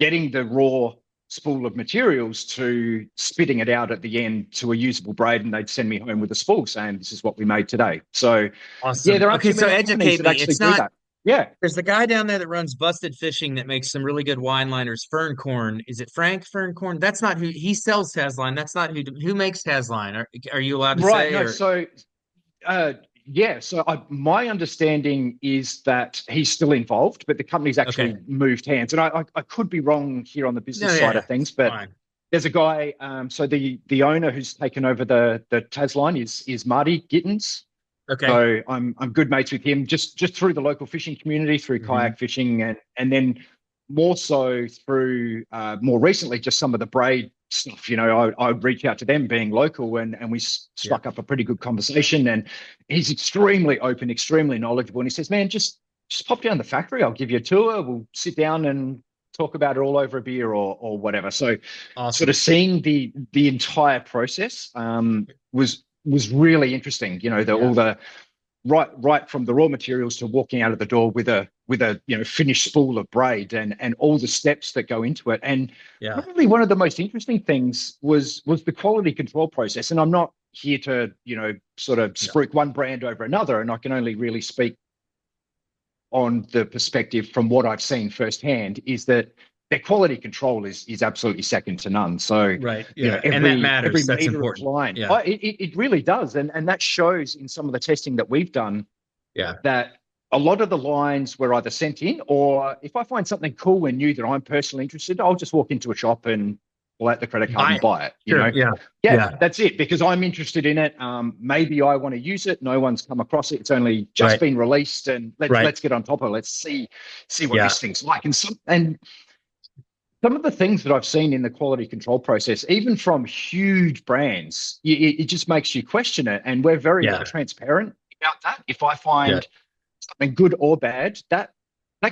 getting the raw spool of materials to spitting it out at the end to a usable braid, and they'd send me home with a spool saying, "This is what we made today." So yeah, Awesome. there aren't Okay. too So many companies educate that me. actually It's do not, that. Yeah. there's the guy down there that runs Busted Fishing that makes some really good wine liners, Ferncorn. Is it Frank Ferncorn? That's not who he sells Tasline. That's not who makes Tasline. Are you allowed to Right. say No. or So yeah. So my understanding is that he's still involved, but the company's okay. actually moved hands. And I could be wrong here on the No, business yeah, side yeah. of things, It's but fine. there's a guy. So the owner who's taken over the Tasline is Marty Gittins. Okay. So I'm good mates with him just through the local fishing community, through Hmm. kayak fishing, and then more so through more recently just some of the braid stuff. I would reach out to them being local, and we Yeah. struck up a pretty good conversation. And he's extremely open, extremely knowledgeable, and he says, "Man, just pop down to the factory. I'll give you a tour. We'll sit down and talk about it all over a beer or whatever." So sort of Awesome. seeing the entire process was really interesting. Yeah. All the right from the raw materials to walking out of the door with a finished spool of braid and all the steps that go into it. And Yeah. probably one of the most interesting things was the quality control process. And I'm not here to sort of Yeah. spruik one brand over another, and I can only really speak on the perspective from what I've seen firsthand, is that their quality control is absolutely second to none. So, Right. Yeah. And that every matters. That's meter of important. line, Yeah. it really does, and that shows in some of the testing that we've done, Yeah. that a lot of the lines were either sent in, or if I find something cool and new that I'm personally interested, I'll just walk into a shop and pull out the credit card Buy and it. buy it. Sure. Yeah. Yeah, Yeah. that's it, because I'm interested in it. Maybe I want to use it. No one's come across it. It's only just Right. been released, and Right. let's get on top of it. Let's see what Yeah. this thing's like. And some of the things that I've seen in the quality control process, even from huge brands, it just makes you question it. And we're very Yeah. transparent about that. If I Yeah. find something good or bad, that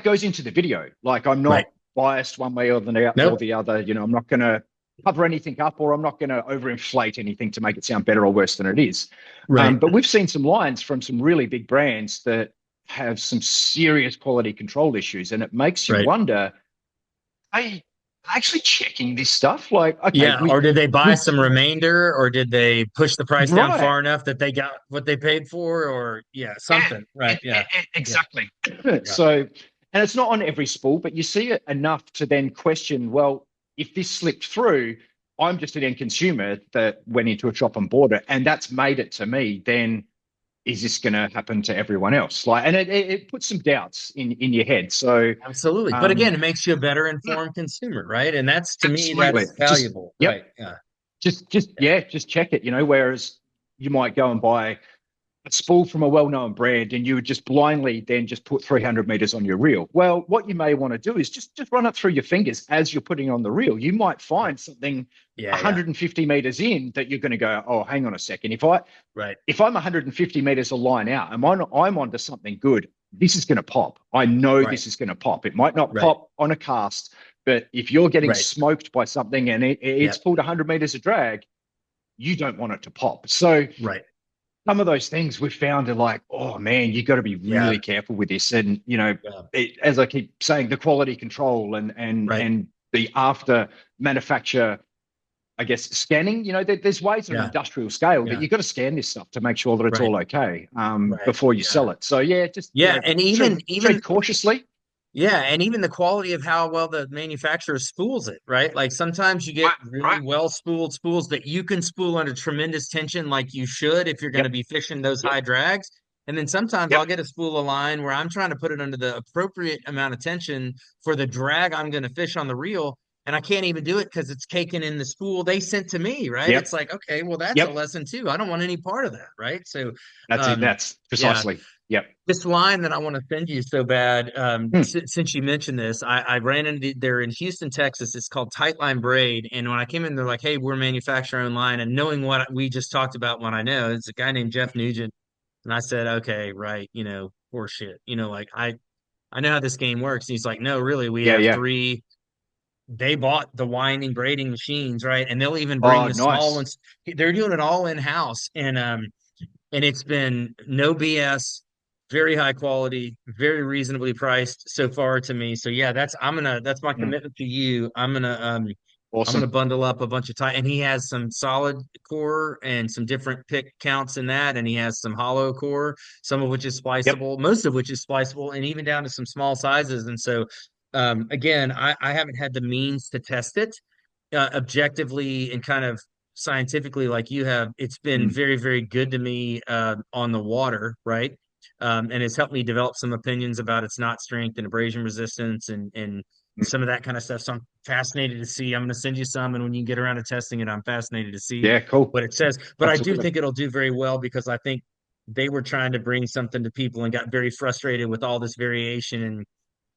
goes into the video. Like, I'm Right. not biased one way or Nope. the other. I'm not going to cover anything up, or I'm not going to overinflate anything to make it sound better or worse than it is. Right. But we've seen some lines from some really big brands that have some serious quality control issues, and it makes you Right. wonder, hey, actually checking this stuff? Like, okay, Yeah. Or did they buy we some remainder, or did they push the price down right, far enough that they got what they paid for? Or yeah, yeah, something. Right. Yeah. Yeah. exactly. Yeah. So, and it's not on every spool, but you see it enough to then question, well, if this slipped through, I'm just an end consumer that went into a shop and bought it, and that's made it to me, then is this going to happen to everyone else? Like, and it puts some doubts in your head. So, Absolutely. But um, again, it makes you a better informed consumer, right? And that's to me, absolutely, that's just valuable. yep, Right. Yeah. just Yeah. yeah, just check it. Whereas you might go and buy a spool from a well-known brand, and you would just blindly then just put 300 meters on your reel. Well, what you may want to do is just run it through your fingers as you're putting on the reel. You might find something Yeah. Yeah. 150 meters in that you're going to go, oh, hang on a second. Right. If I'm 150 meters a line out and I'm onto something good, this is going to pop. I know Right. this is going to pop. It might not Right. pop on a cast, but if you're getting Right. smoked by something and it's Yep. pulled 100 meters of drag, you don't want it to pop. So Right. some of those things we've found are like, oh man, you got to be Yeah. really careful with this. And Yeah. as I keep saying, the quality control and Right. and the after manufacture I guess, scanning. There's ways on an Yeah. industrial scale that Yeah. you've got to scan this stuff to make sure that it's Right. all okay Right. before you Yeah. sell it. So yeah, just Yeah. And even tread cautiously. yeah, and even the quality of how well the manufacturer spools it, right? Like sometimes you get Right, really right. well spooled spools that you can spool under tremendous tension, like you should if you're going to Yep, be fishing those yep, high drags. And then sometimes yep. I'll get a spool of line where I'm trying to put it under the appropriate amount of tension for the drag I'm going to fish on the reel. And I can't even do it because it's caking in the spool they sent to me, right? It's Yep, like, okay, well, that's a yep. lesson too. I don't want any part of that, right? So, That's it. um, That's yeah, precisely. Yep. this line that I want to send you so bad, Hmm. since you mentioned this, I ran into there in Houston, Texas. It's called Tightline Braid, and when I came in, they're like, "Hey, we're manufacturing our own line." And knowing what we just talked about, what I know, it's a guy named Jeff Nugent, and I said, "Okay, right, poor shit, like I know how this game works." And he's like, "No, really, we Yeah, have yeah. three." They bought the winding braiding machines, right? And they'll even bring Oh, the small nice. ones. They're doing it all in house, and it's been no BS, very high quality, very reasonably priced so far to me. So yeah, that's my Hmm. commitment to you. I'm gonna Awesome. bundle up a bunch of tie, and he has some solid core and some different pick counts in that, and he has some hollow core, some of which is Yep. spliceable, most of which is spliceable, and even down to some small sizes. And so, again, I haven't had the means to test it objectively and kind of scientifically like you have. It's been Hmm. very, very good to me on the water, right? And it's helped me develop some opinions about its knot strength and abrasion resistance and Hmm. some of that kind of stuff. So I'm fascinated to see. I'm going to send you some, and when you get around to testing it, I'm fascinated to see Yeah, cool. what it says. But I do Absolutely. think it'll do very well because I think they were trying to bring something to people and got very frustrated with all this variation and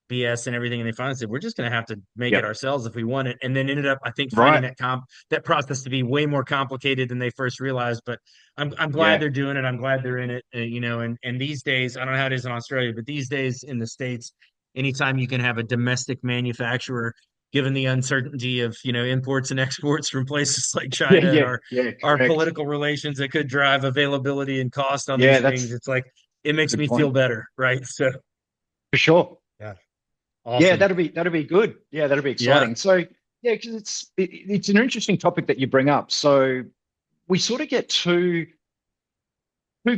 BS and everything, and they finally said we're just going to have to make it Yep. ourselves if we want it, and then ended up I think finding Right. that process to be way more complicated than they first realized. But I'm glad Yeah. they're doing it. I'm glad they're in it. And these days I don't know how it is in Australia, but these days in the States, anytime you can have a domestic manufacturer, given the uncertainty of imports and exports from places like Yeah, China and yeah, our yeah. our Correct. political relations that could drive availability and cost on Yeah, these things, that's it's like it a makes good me feel point. better, right? So For sure. yeah, Yeah, awesome. that'll be good. Yeah, that'll be Yeah. exciting. So yeah, because it's an interesting topic that you bring up. So we sort of get two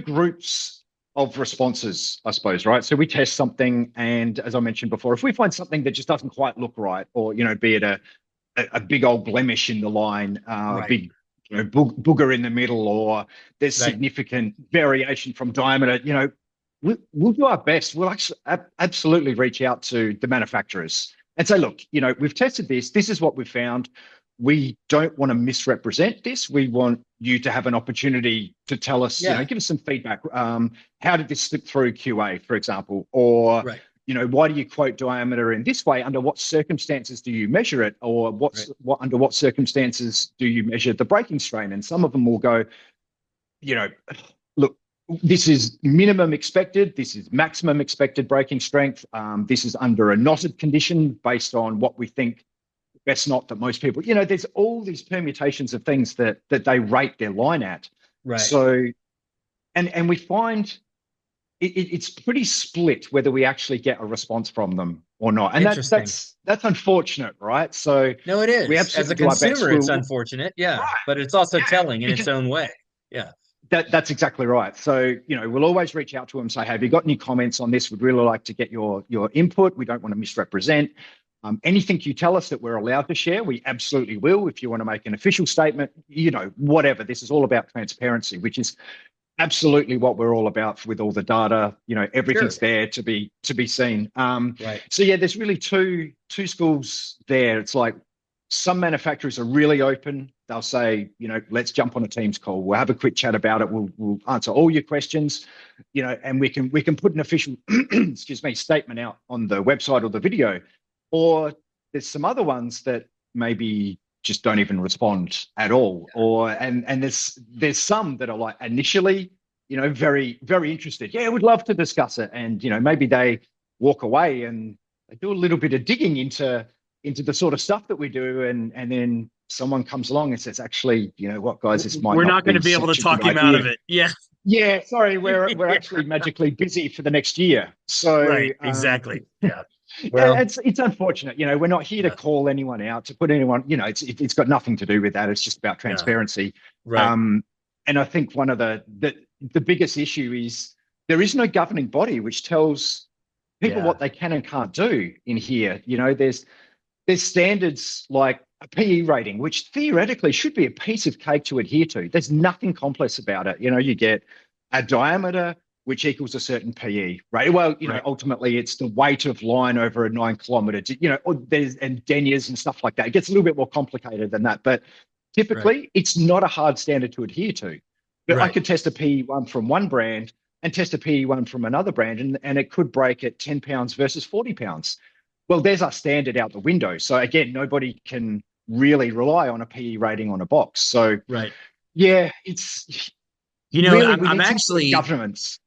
groups of responses, I suppose, right? So we test something, and as I mentioned before, if we find something that just doesn't quite look right, or be it a big old blemish in the line, a Right. big booger in the middle, or there's Right. significant variation from diameter, we'll do our best. We'll actually absolutely reach out to the manufacturers and say, look, we've tested this. This is what we've found. We don't want to misrepresent this. We want you to have an opportunity to tell us, Yeah. give us some feedback. How did this slip through QA, for example? Or, Right. why do you quote diameter in this way? Under what circumstances do you measure it? Or Right. under what circumstances do you measure the breaking strain? And some of them will go, you know, look, this is minimum expected. This is maximum expected breaking strength. This is under a knotted condition based on what we think best knot that most people, there's all these permutations of things that they rate their line at. Right. So, and we find it's pretty split whether we actually get a response from them or not. And Interesting. that's unfortunate, right? So No, it we is. As a absolutely do our best. consumer, it's unfortunate. Yeah. Right, But it's also yeah, telling in its because own way. Yeah. that's exactly right. So, we'll always reach out to them, say, hey, have you got any comments on this? We'd really like to get your input. We don't want to misrepresent. Anything you tell us that we're allowed to share, we absolutely will. If you want to make an official statement, whatever. This is all about transparency, which is absolutely what we're all about with all the data. Sure. Everything's there to be seen. Right. So yeah, there's really two schools there. It's like some manufacturers are really open. They'll say, let's jump on a Teams call. We'll have a quick chat about it. We'll answer all your questions, and we can put an official excuse me statement out on the website or the video. Or there's some other ones that maybe just don't even respond at all. And there's some that are like initially, very, very interested. Yeah, we'd love to discuss it. And maybe they walk away and they do a little bit of digging into the sort of stuff that we do, and then someone comes along and says, actually, what, guys, this might We're not not going to be be able to such a good talk him out idea. of it. Yeah. Yeah, sorry, we're actually magically busy for the next year. So Right. Exactly. Yeah. Yeah, Well, it's unfortunate. We're not here to yeah, call anyone out, to put anyone, it's got nothing to do with that. It's just about yeah, transparency. right. Um, and I think one of the biggest issue is there is no governing body which tells people Yeah, what they can and can't do in here. There's standards like a PE rating, which theoretically should be a piece of cake to adhere to. There's nothing complex about it. You get a diameter, which equals a certain PE, right? Well, right, ultimately it's the weight of line over a 9 kilometer, or there's and deniers and stuff like that. It gets a little bit more complicated than that, but right, typically it's not a hard standard to adhere to. But I right. could test a PE1 from one brand and test a PE1 from another brand, and it could break at 10 pounds versus 40 pounds. Well, there's our standard out the window. So again, nobody can really rely on a PE rating on a box. So Right. yeah, it's really I'm we I'm need some sort of actually governance.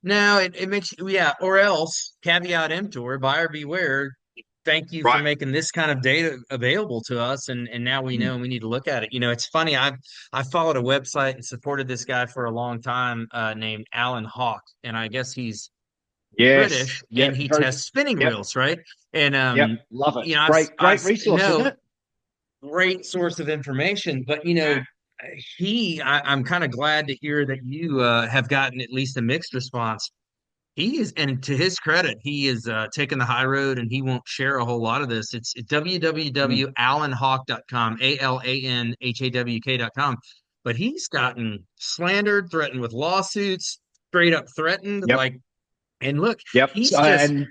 no, it makes yeah, or else caveat emptor, buyer beware. Thank you for Right. making this kind of data available to us, and now we Mm. know and we need to look at it. It's funny. I followed a website and supported this guy for a long time, named Alan Hawk, and I guess he's Yes. British, and Yep. he Very. tests spinning Yep. reels, right? And Yep. Love it. I've Great resource, isn't no it? great source of information, but I'm kind of glad to hear that you have gotten at least a mixed response. He is, and to his credit, he is taking the high road and he won't share a whole lot of this. It's Mm. www.alanhawk.com, ALANHAWK.com. But he's gotten slandered, threatened with lawsuits, straight up threatened. Yep. And look, Yep. he's just, And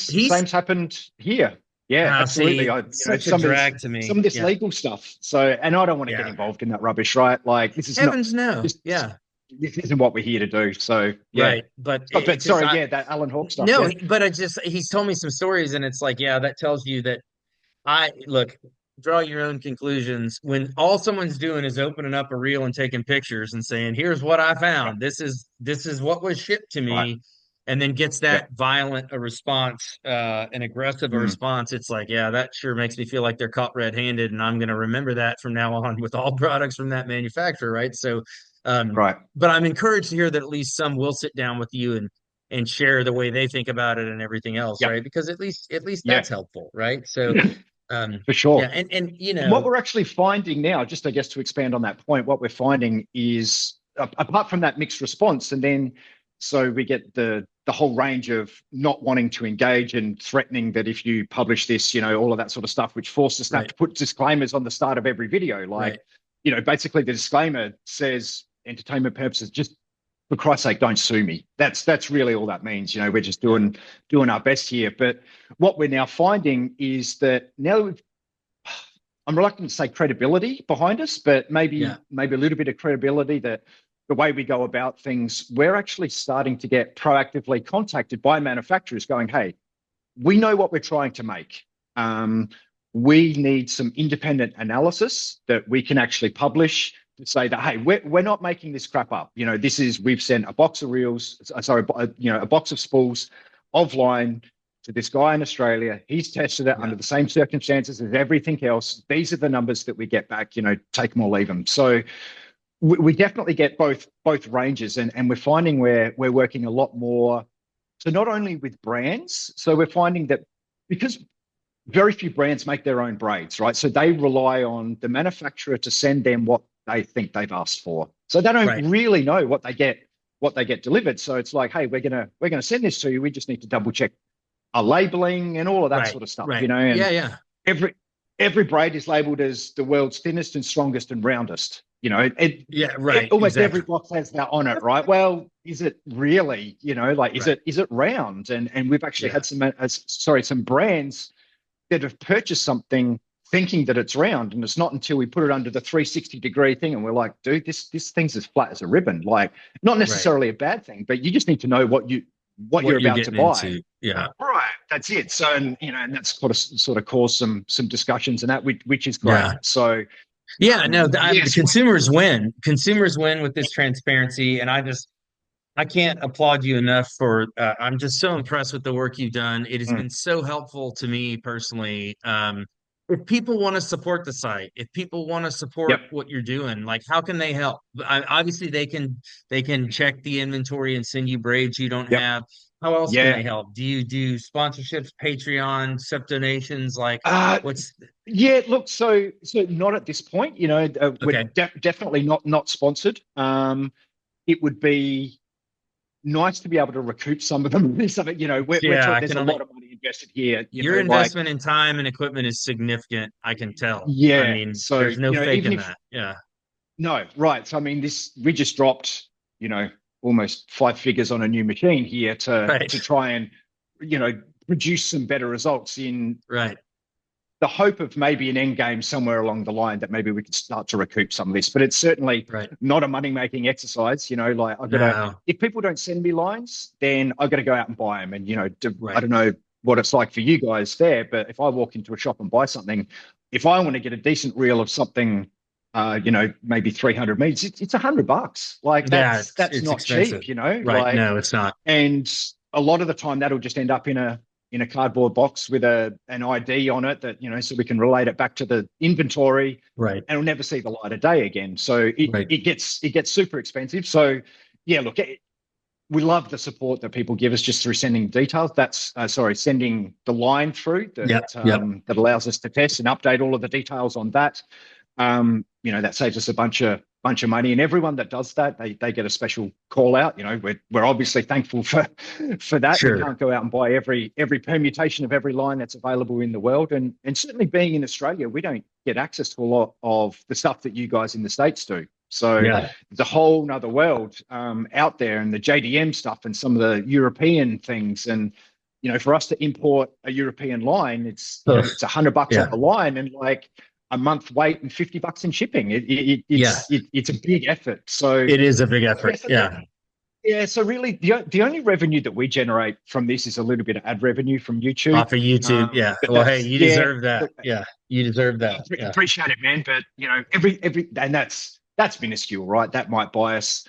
he's, same's happened here. Yeah, absolutely. see, such a Some of this drag to some me. of this Yeah. legal stuff. So, and I don't want to get Yeah. involved in that rubbish, right? Like this is not Heavens no. this Yeah. this isn't what we're here to do. So yeah. Right. But Oh, but because sorry, yeah, that Alan Hawke stuff. no, Yeah. but he's told me some stories and it's like, yeah, that tells you that I look, draw your own conclusions. When all someone's doing is opening up a reel and taking pictures and saying, "Here's what I Right. found. This is what was shipped to Right. me," and then gets that Yep. violent a response, an aggressive a Mm. response, it's like, yeah, that sure makes me feel like they're caught red-handed, and I'm going to remember that from now on with all products from that manufacturer, right? So, Right. but I'm encouraged to hear that at least some will sit down with you and share the way they think about it and everything else, Yep. right? Because at least Yeah. that's helpful, right? So For yeah, sure. and And what we're actually finding now, just I guess to expand on that point, what we're finding is apart from that mixed response, and then so we get the whole range of not wanting to engage and threatening that if you publish this, all of that sort of stuff, which forces Snap right, to put disclaimers on the start of every video. right, Like, basically the disclaimer says entertainment purposes, just for Christ's sake, don't sue me. That's really all that means. We're just yeah, doing our best here. But what we're now finding is that now we've I'm reluctant to say credibility behind us, but yeah, maybe a little bit of credibility that the way we go about things, we're actually starting to get proactively contacted by manufacturers going, hey, we know what we're trying to make. Um, we need some independent analysis that we can actually publish to say that, hey, we're not making this crap up. We've sent a box of reels, sorry, a box of spools offline to this guy in Australia. He's tested it yeah, under the same circumstances as everything else. These are the numbers that we get back, take them or leave them. So we definitely get both ranges, and we're finding we're working a lot more. So not only with brands, so we're finding that because very few brands make their own braids, right? So they rely on the manufacturer to send them what they think they've asked for. So they don't right, really know what they get delivered. So it's like, hey, we're gonna send this to you. We just need to double check our labeling and all of that right, sort of stuff, right. Yeah, and yeah, every every braid is labeled as the world's thinnest and strongest and roundest. yeah, It right, almost every exactly. box has that on it, right? Well, is it really? Like is Right. it round? And we've actually Yeah, had some brands that have purchased something thinking that it's round, and it's not until we put it under the 360-degree thing, and we're like, dude, this thing's as flat as a ribbon. Like, not right. necessarily a bad thing, but you just need to know what you're What you're about to getting buy. into. Yeah. Right, that's it. So, and that's sort of caused some discussions and that, which is great. Yeah. So, Yeah, no, the yes, consumers win. Consumers win with this transparency, and I can't applaud you enough for. I'm just so impressed with the work you've done. It has mm, been so helpful to me personally. If people want to support the site, if people want to support yep, what you're doing, like how can they help? Obviously, they can check the inventory and send you braids you don't yep, have. How else can they Yeah. help? Do you do sponsorships, Patreon, SEP donations? Like, Uh, what's yeah, look, so not at this point, we're okay? definitely not sponsored. It would be nice to be able to recoup some of them. Some, we're Yeah, talking, I there's can a lot only. of money invested here, Your like, investment in time and equipment is significant. I can tell. I yeah. mean, So, there's no even faking if, that. Yeah, no, right. So, I mean, we just dropped, you know, almost five figures on a new machine here right, to try and, you know, produce some better results in right, the hope of maybe an end game somewhere along the line that maybe we could start to recoup some of this. But it's certainly right. not a money making exercise. Like I've got to, No, if people don't send me lines, then I've got to go out and buy them. And, I right. don't know what it's like for you guys there, but if I walk into a shop and buy something, if I want to get a decent reel of something, maybe 300 meters, it's $100. Like Yeah, that's it's not expensive. cheap, Right. No, it's not. and a lot of the time that'll just end up in a cardboard box with an ID on it that so we can relate it back to the inventory, Right, and it'll never see the light of day again. So it right. it gets super expensive. So yeah, look, we love the support that people give us just through sending details. That's sending the line through Yep, yep. that allows us to test and update all of the details on that. That saves us a bunch of money, and everyone that does that, they get a special call out. We're obviously thankful for that. We Sure. can't go out and buy every permutation of every line that's available in the world, and certainly being in Australia, we don't get access to a lot of the stuff that you guys in the States do. So Yeah. there's a whole nother world out there, and the JDM stuff and some of the European things. And for us to import a European line, Ugh, it's $100 on yeah. the line, and like a month wait and $50 in shipping. Yeah. It's a big effort. So It is a big effort. yeah, so Yeah. so really the only revenue that we generate from this is a little bit of ad revenue from YouTube. Off of YouTube. Yeah. But Well, hey, that's you yeah. deserve that. Look, Yeah. You deserve that. Yeah. appreciate it, man. But every and that's minuscule, right? That might buy us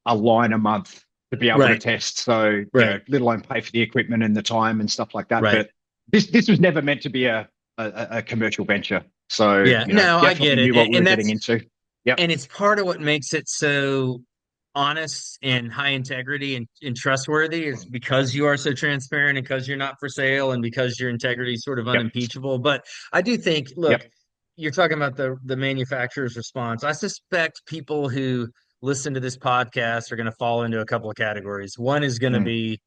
a line a month to be able to Right. test. So Right. let alone pay for the equipment and the time and stuff like that. Right. But this was never meant to be a commercial venture. So Yeah. No, I get definitely it. knew what we And were getting that's, into. Yep. and it's part of what makes it so honest and high integrity and trustworthy is because you are so transparent and because you're not for sale and because your integrity is sort of Yep. unimpeachable. But I do think, look, Yep. you're talking about the manufacturer's response. I suspect people who listen to this podcast are going to fall into a couple of categories. One is going to Mm. be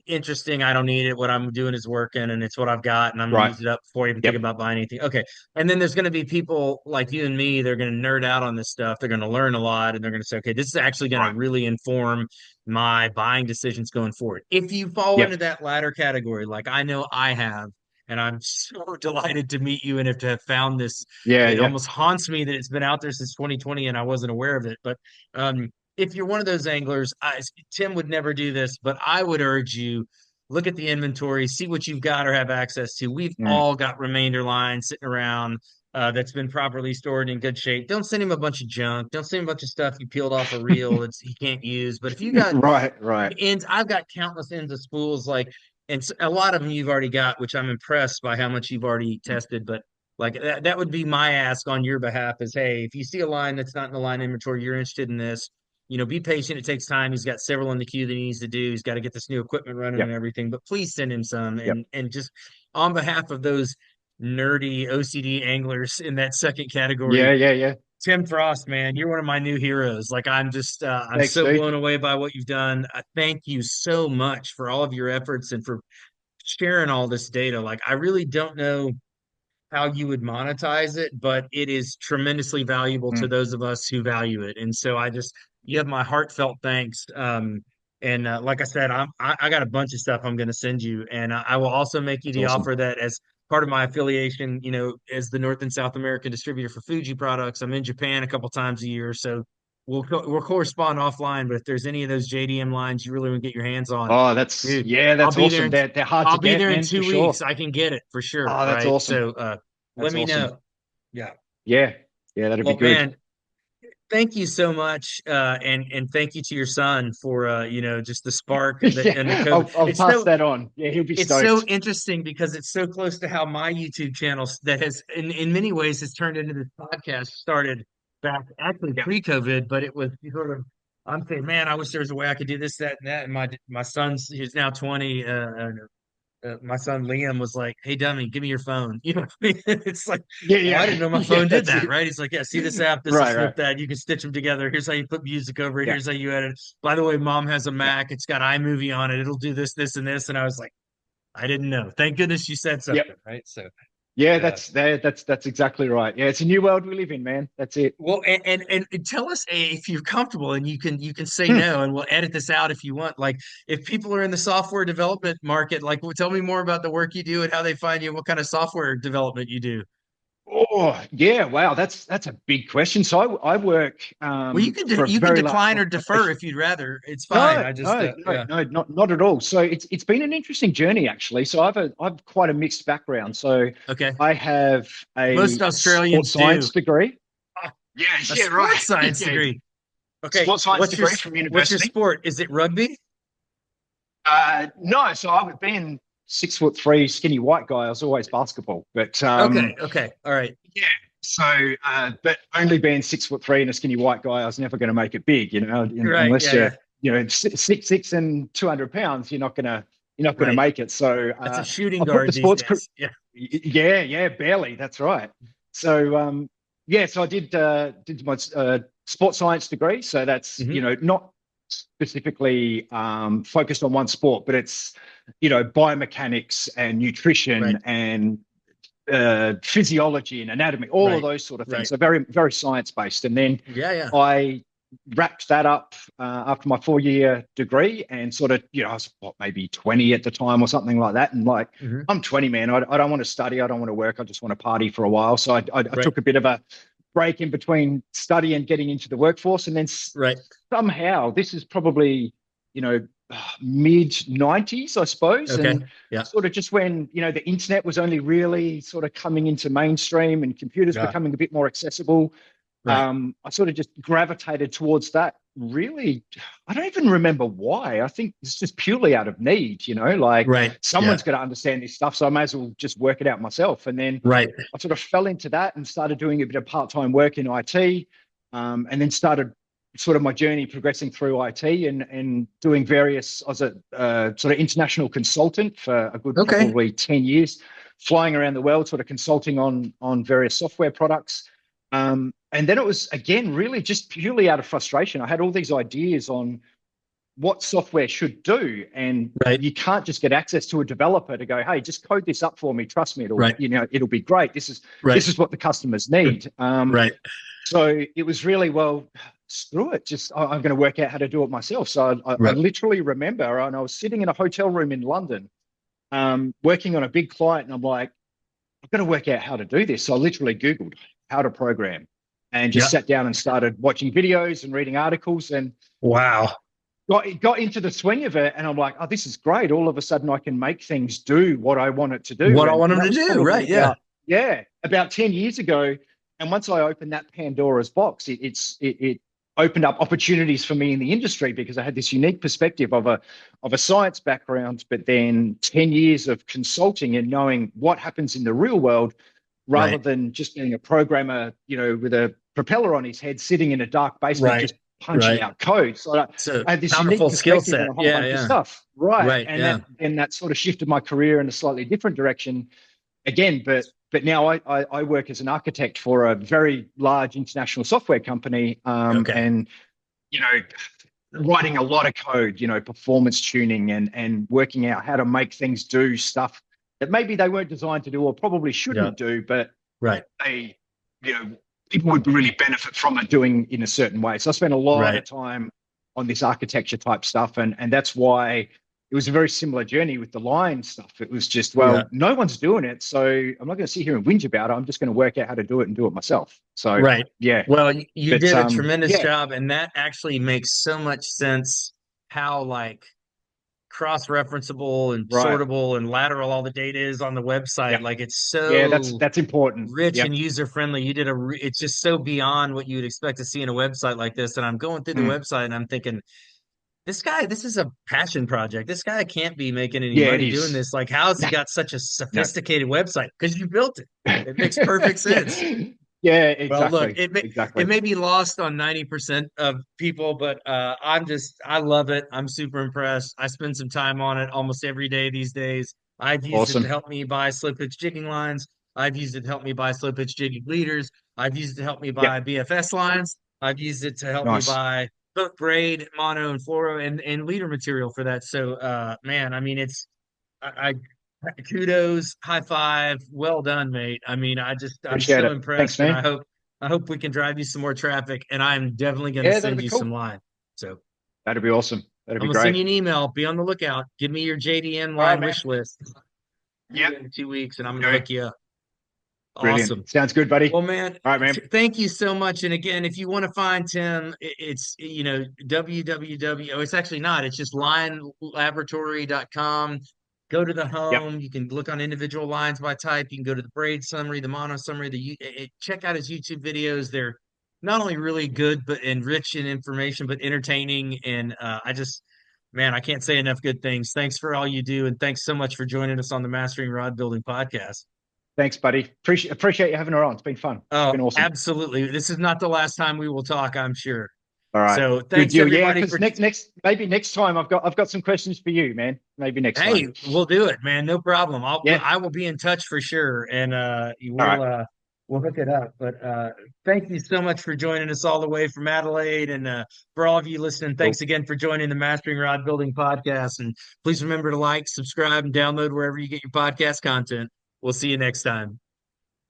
interesting. I don't need it. What I'm doing is working, and it's what I've got, and I'm gonna Right. use it up before I even think Yep. about buying anything. Okay, and then there's gonna be people like you and me. They're gonna nerd out on this stuff. They're gonna learn a lot, and they're gonna say, okay, this is actually gonna Right. really inform my buying decisions going forward. If you fall Yep. into that latter category, like I know I have. And I'm so delighted to meet you and to have found this. Yeah. It Yeah. almost haunts me that it's been out there since 2020 and I wasn't aware of it. But if you're one of those anglers, Tim would never do this, but I would urge you look at the inventory, see what you've got or have access to. We've Mm. all got remainder lines sitting around that's been properly stored in good shape. Don't send him a bunch of junk. Don't send him a bunch of stuff you peeled off a reel that's he can't use. But if you got Right. Right. ends, I've got countless ends of spools and a lot of them you've already got, which I'm impressed by how much you've already Mm. tested. But like that would be my ask on your behalf is, hey, if you see a line that's not in the line inventory, you're interested in this, be patient. It takes time. He's got several in the queue that he needs to do. He's got to get this new equipment running and Yep. everything. But please send him some. Yep. And just on behalf of those nerdy OCD anglers in that second category, Yeah. Yeah. Yeah. Tim Frost, man, you're one of my new heroes. Like I'm Thanks, so dude. blown away by what you've done. Thank you so much for all of your efforts and for sharing all this data. Like I really don't know how you would monetize it, but it is tremendously valuable to Mm. those of us who value it. And so you have my heartfelt thanks. And like I said, I got a bunch of stuff I'm going to send you, and I will also make you That's the awesome. offer that as part of my affiliation, as the North and South American distributor for Fuji products, I'm in Japan a couple times a year, so we'll correspond offline. But if there's any of those JDM lines you really want to get your hands on, Oh, dude, that's awesome. They're hard I'll to be get, there in man, for 2 weeks. sure. I can get it for sure. Oh, that's Right. awesome. So let That's me awesome. know. Yeah. Yeah. Yeah, that'd be Well, good. man, thank you so much. And thank you to your son for just the spark and the Yeah, COVID. I'll pass that on. Yeah, he'll be It's so stoked. interesting because it's so close to how my YouTube channel that has in many ways has turned into this podcast started back actually Yeah. pre-COVID, but it was sort of I'm saying, man, I wish there was a way I could do this, that, and that. And my son's, he's now 20. My son Liam was like, "Hey, dummy, give me your phone." You know what I mean? It's like, Yeah, oh, I yeah, didn't know my yeah. phone did That's that, it. right? He's like, "Yeah, see this app, this is Right, Snip right. that. You can stitch them together. Here's how you put music over it. Yeah, Here's how you edit. By the way, mom has a yeah, Mac. It's got iMovie on it. It'll do this, this, and this." And I was like, I didn't know. Thank goodness you said yeah. something, right? So, Yeah, uh, that's exactly right. Yeah, it's a new world we live in, man. That's it. well, and tell us if you're comfortable, and you can say Hmm. no, and we'll edit this out if you want. Like, if people are in the software development market, like, well, tell me more about the work you do and how they find you, and what kind of software development you do. Oh, yeah. Wow, that's a big question. So I work Well, for a you can very large decline or defer organization. if you'd rather. It's fine. No, I just no, no, yeah. no, not at all. So it's been an interesting journey actually. So I've quite a mixed background. So Okay. I have Most a sports Australians do science degree. Ah, Yeah, a yeah, right. sports science Yeah, degree. Okay. sports science degree from What's your university. sport? Is it rugby? No, so I would being 6'3", skinny white guy. I was always basketball, but Okay. Okay. All right. yeah. So, but only being 6'3" and a skinny white guy, I was never going to make it big, Right. unless Yeah. Yeah. you're 6'6" and 200 pounds, you're not gonna Right. make it. So, That's a shooting I put the guard these sports, days. Yeah. yeah, yeah, barely. That's right. So, yeah, so I did my sports science degree. So that's Hmm. not specifically focused on one sport, but it's biomechanics and Right. nutrition and physiology and anatomy, all of Right. those sort of things. Right. So very, very science based. And then Yeah. Yeah. I wrapped that up after my 4-year degree and sort of, I was maybe 20 at the time or something like that. And like, Hmm. I'm 20, man. I don't want to study. I don't want to work. I just want to party for a while. So I Right. took a bit of a break in between study and getting into the workforce. And then Right. somehow, this is probably, you know, mid 90s, I suppose. Okay. And Yeah. sort of just when, the internet was only really sort of coming into mainstream and computers Yeah. becoming a bit more accessible, Right. I sort of just gravitated towards that. Really, I don't even remember why. I think it's just purely out of need, like Right. Yeah. someone's got to understand this stuff. So I may as well just work it out myself. And then Right. I sort of fell into that and started doing a bit of part-time work in IT, and then started sort of my journey progressing through IT and doing various. I was a sort of international consultant for a good Okay. probably 10 years, flying around the world, sort of consulting on various software products. And then it was again really just purely out of frustration. I had all these ideas on what software should do, and Right. you can't just get access to a developer to go, hey, just code this up for me, trust me, it'll Right. it'll be great. This is Right. this is what the customers need. Right. So it was really, well, screw it, just I'm going to work out how to do it myself. So I Right. literally remember, and I was sitting in a hotel room in London, working on a big client, and I'm like, I've got to work out how to do this. So I literally Googled how to program and just Yeah. sat down and started watching videos and reading articles and Wow. got into the swing of it. And I'm like, oh, this is great. All of a sudden I can make things do what I want it to do. What I And, want and them that to was do. probably Right. Yeah. about 10 years ago. And once I opened that Pandora's box, it opened up opportunities for me in the industry because I had this unique perspective of a science background, but then 10 years of consulting and knowing what happens in the real world rather Right. than just being a programmer, with a propeller on his head, sitting in a dark basement, Right. just punching Right. out code. So It's a I had this unique powerful skill perspective on set. a whole Yeah. bunch of Yeah. stuff. Right. Right. And Yeah. that sort of shifted my career in a slightly different direction again. But now I work as an architect for a very large international software company. Okay. And, you know, writing a lot of code, performance tuning and working out how to make things do stuff that maybe they weren't designed to do or probably Yeah. shouldn't do, but Right. they, people would really benefit from it doing in a certain way. So I spent a lot Right. of time on this architecture type stuff. And that's why it was a very similar journey with the line stuff. It was just, Yeah. well, no one's doing it. So I'm not going to sit here and whinge about it. I'm just going to work out how to do it and do it myself. So Right. yeah, Well, you but did a tremendous yeah, job, and that actually makes so much sense how like cross-referenceable and right. sortable and lateral all the data is on the website. Yeah. Like it's Yeah. That's, so that's important. rich Yep. and user-friendly. It's just so beyond what you would expect to see in a website like this. And I'm going through the Mm. website and I'm thinking, this is a passion project. This guy can't be making any Yeah, it money doing is. this. Like, how's he got such a No. sophisticated website? Because you built it. It makes perfect sense. Yeah. Yeah, Well, look, exactly. it Exactly. may be lost on 90% of people, but I love it. I'm super impressed. I spend some time on it almost every day these days. I've used it to Awesome. help me buy slow pitch jigging lines. I've used it to help me buy slow pitch jigging leaders. I've used it to help me Yep. buy BFS lines. I've used it to help me Nice. buy both braid, mono, and fluoro and leader material for that. So, man, I mean, I kudos, high five, well done, mate. I mean, I'm Appreciate so it. Thanks, impressed, and man. I hope we can drive you some more traffic. And I'm definitely going to Yeah, that'd send be you some cool. line. So That'd be awesome. That'd I'm be gonna send great. you an email. Be on the lookout. Give me your JDN All right, line man. wish list Yep. in 2 weeks, and I'm Will gonna do. hook you up. Brilliant. Awesome. Sounds good, buddy. Well, man, All right, man. thank you so much. And again, if you want to find Tim, it's www. Oh, it's actually not. It's just linelaboratory.com. Go to the Yep. home. You can look on individual lines by type. You can go to the braid summary, the mono summary. Check out his YouTube videos. They're not only really good, but and rich in information, but entertaining. And man, I can't say enough good things. Thanks for all you do, and thanks so much for joining us on the Mastering Rod Building podcast. Thanks, buddy. Appreciate you having her on. It's been fun. It's Oh, been awesome. absolutely. This is not the last time we will talk, I'm sure. All right. So Good thanks deal. Yeah, everybody because for, next maybe next time I've got some questions for you, man. Maybe next hey, time. we'll do it, man. No problem. Yeah. I will be in touch for sure. And All right. we'll hook it up. But thank you so much for joining us all the way from Adelaide. And for all of you listening, thanks Cool. again for joining the Mastering Rod Building podcast. And please remember to like, subscribe, and download wherever you get your podcast content. We'll see you next time.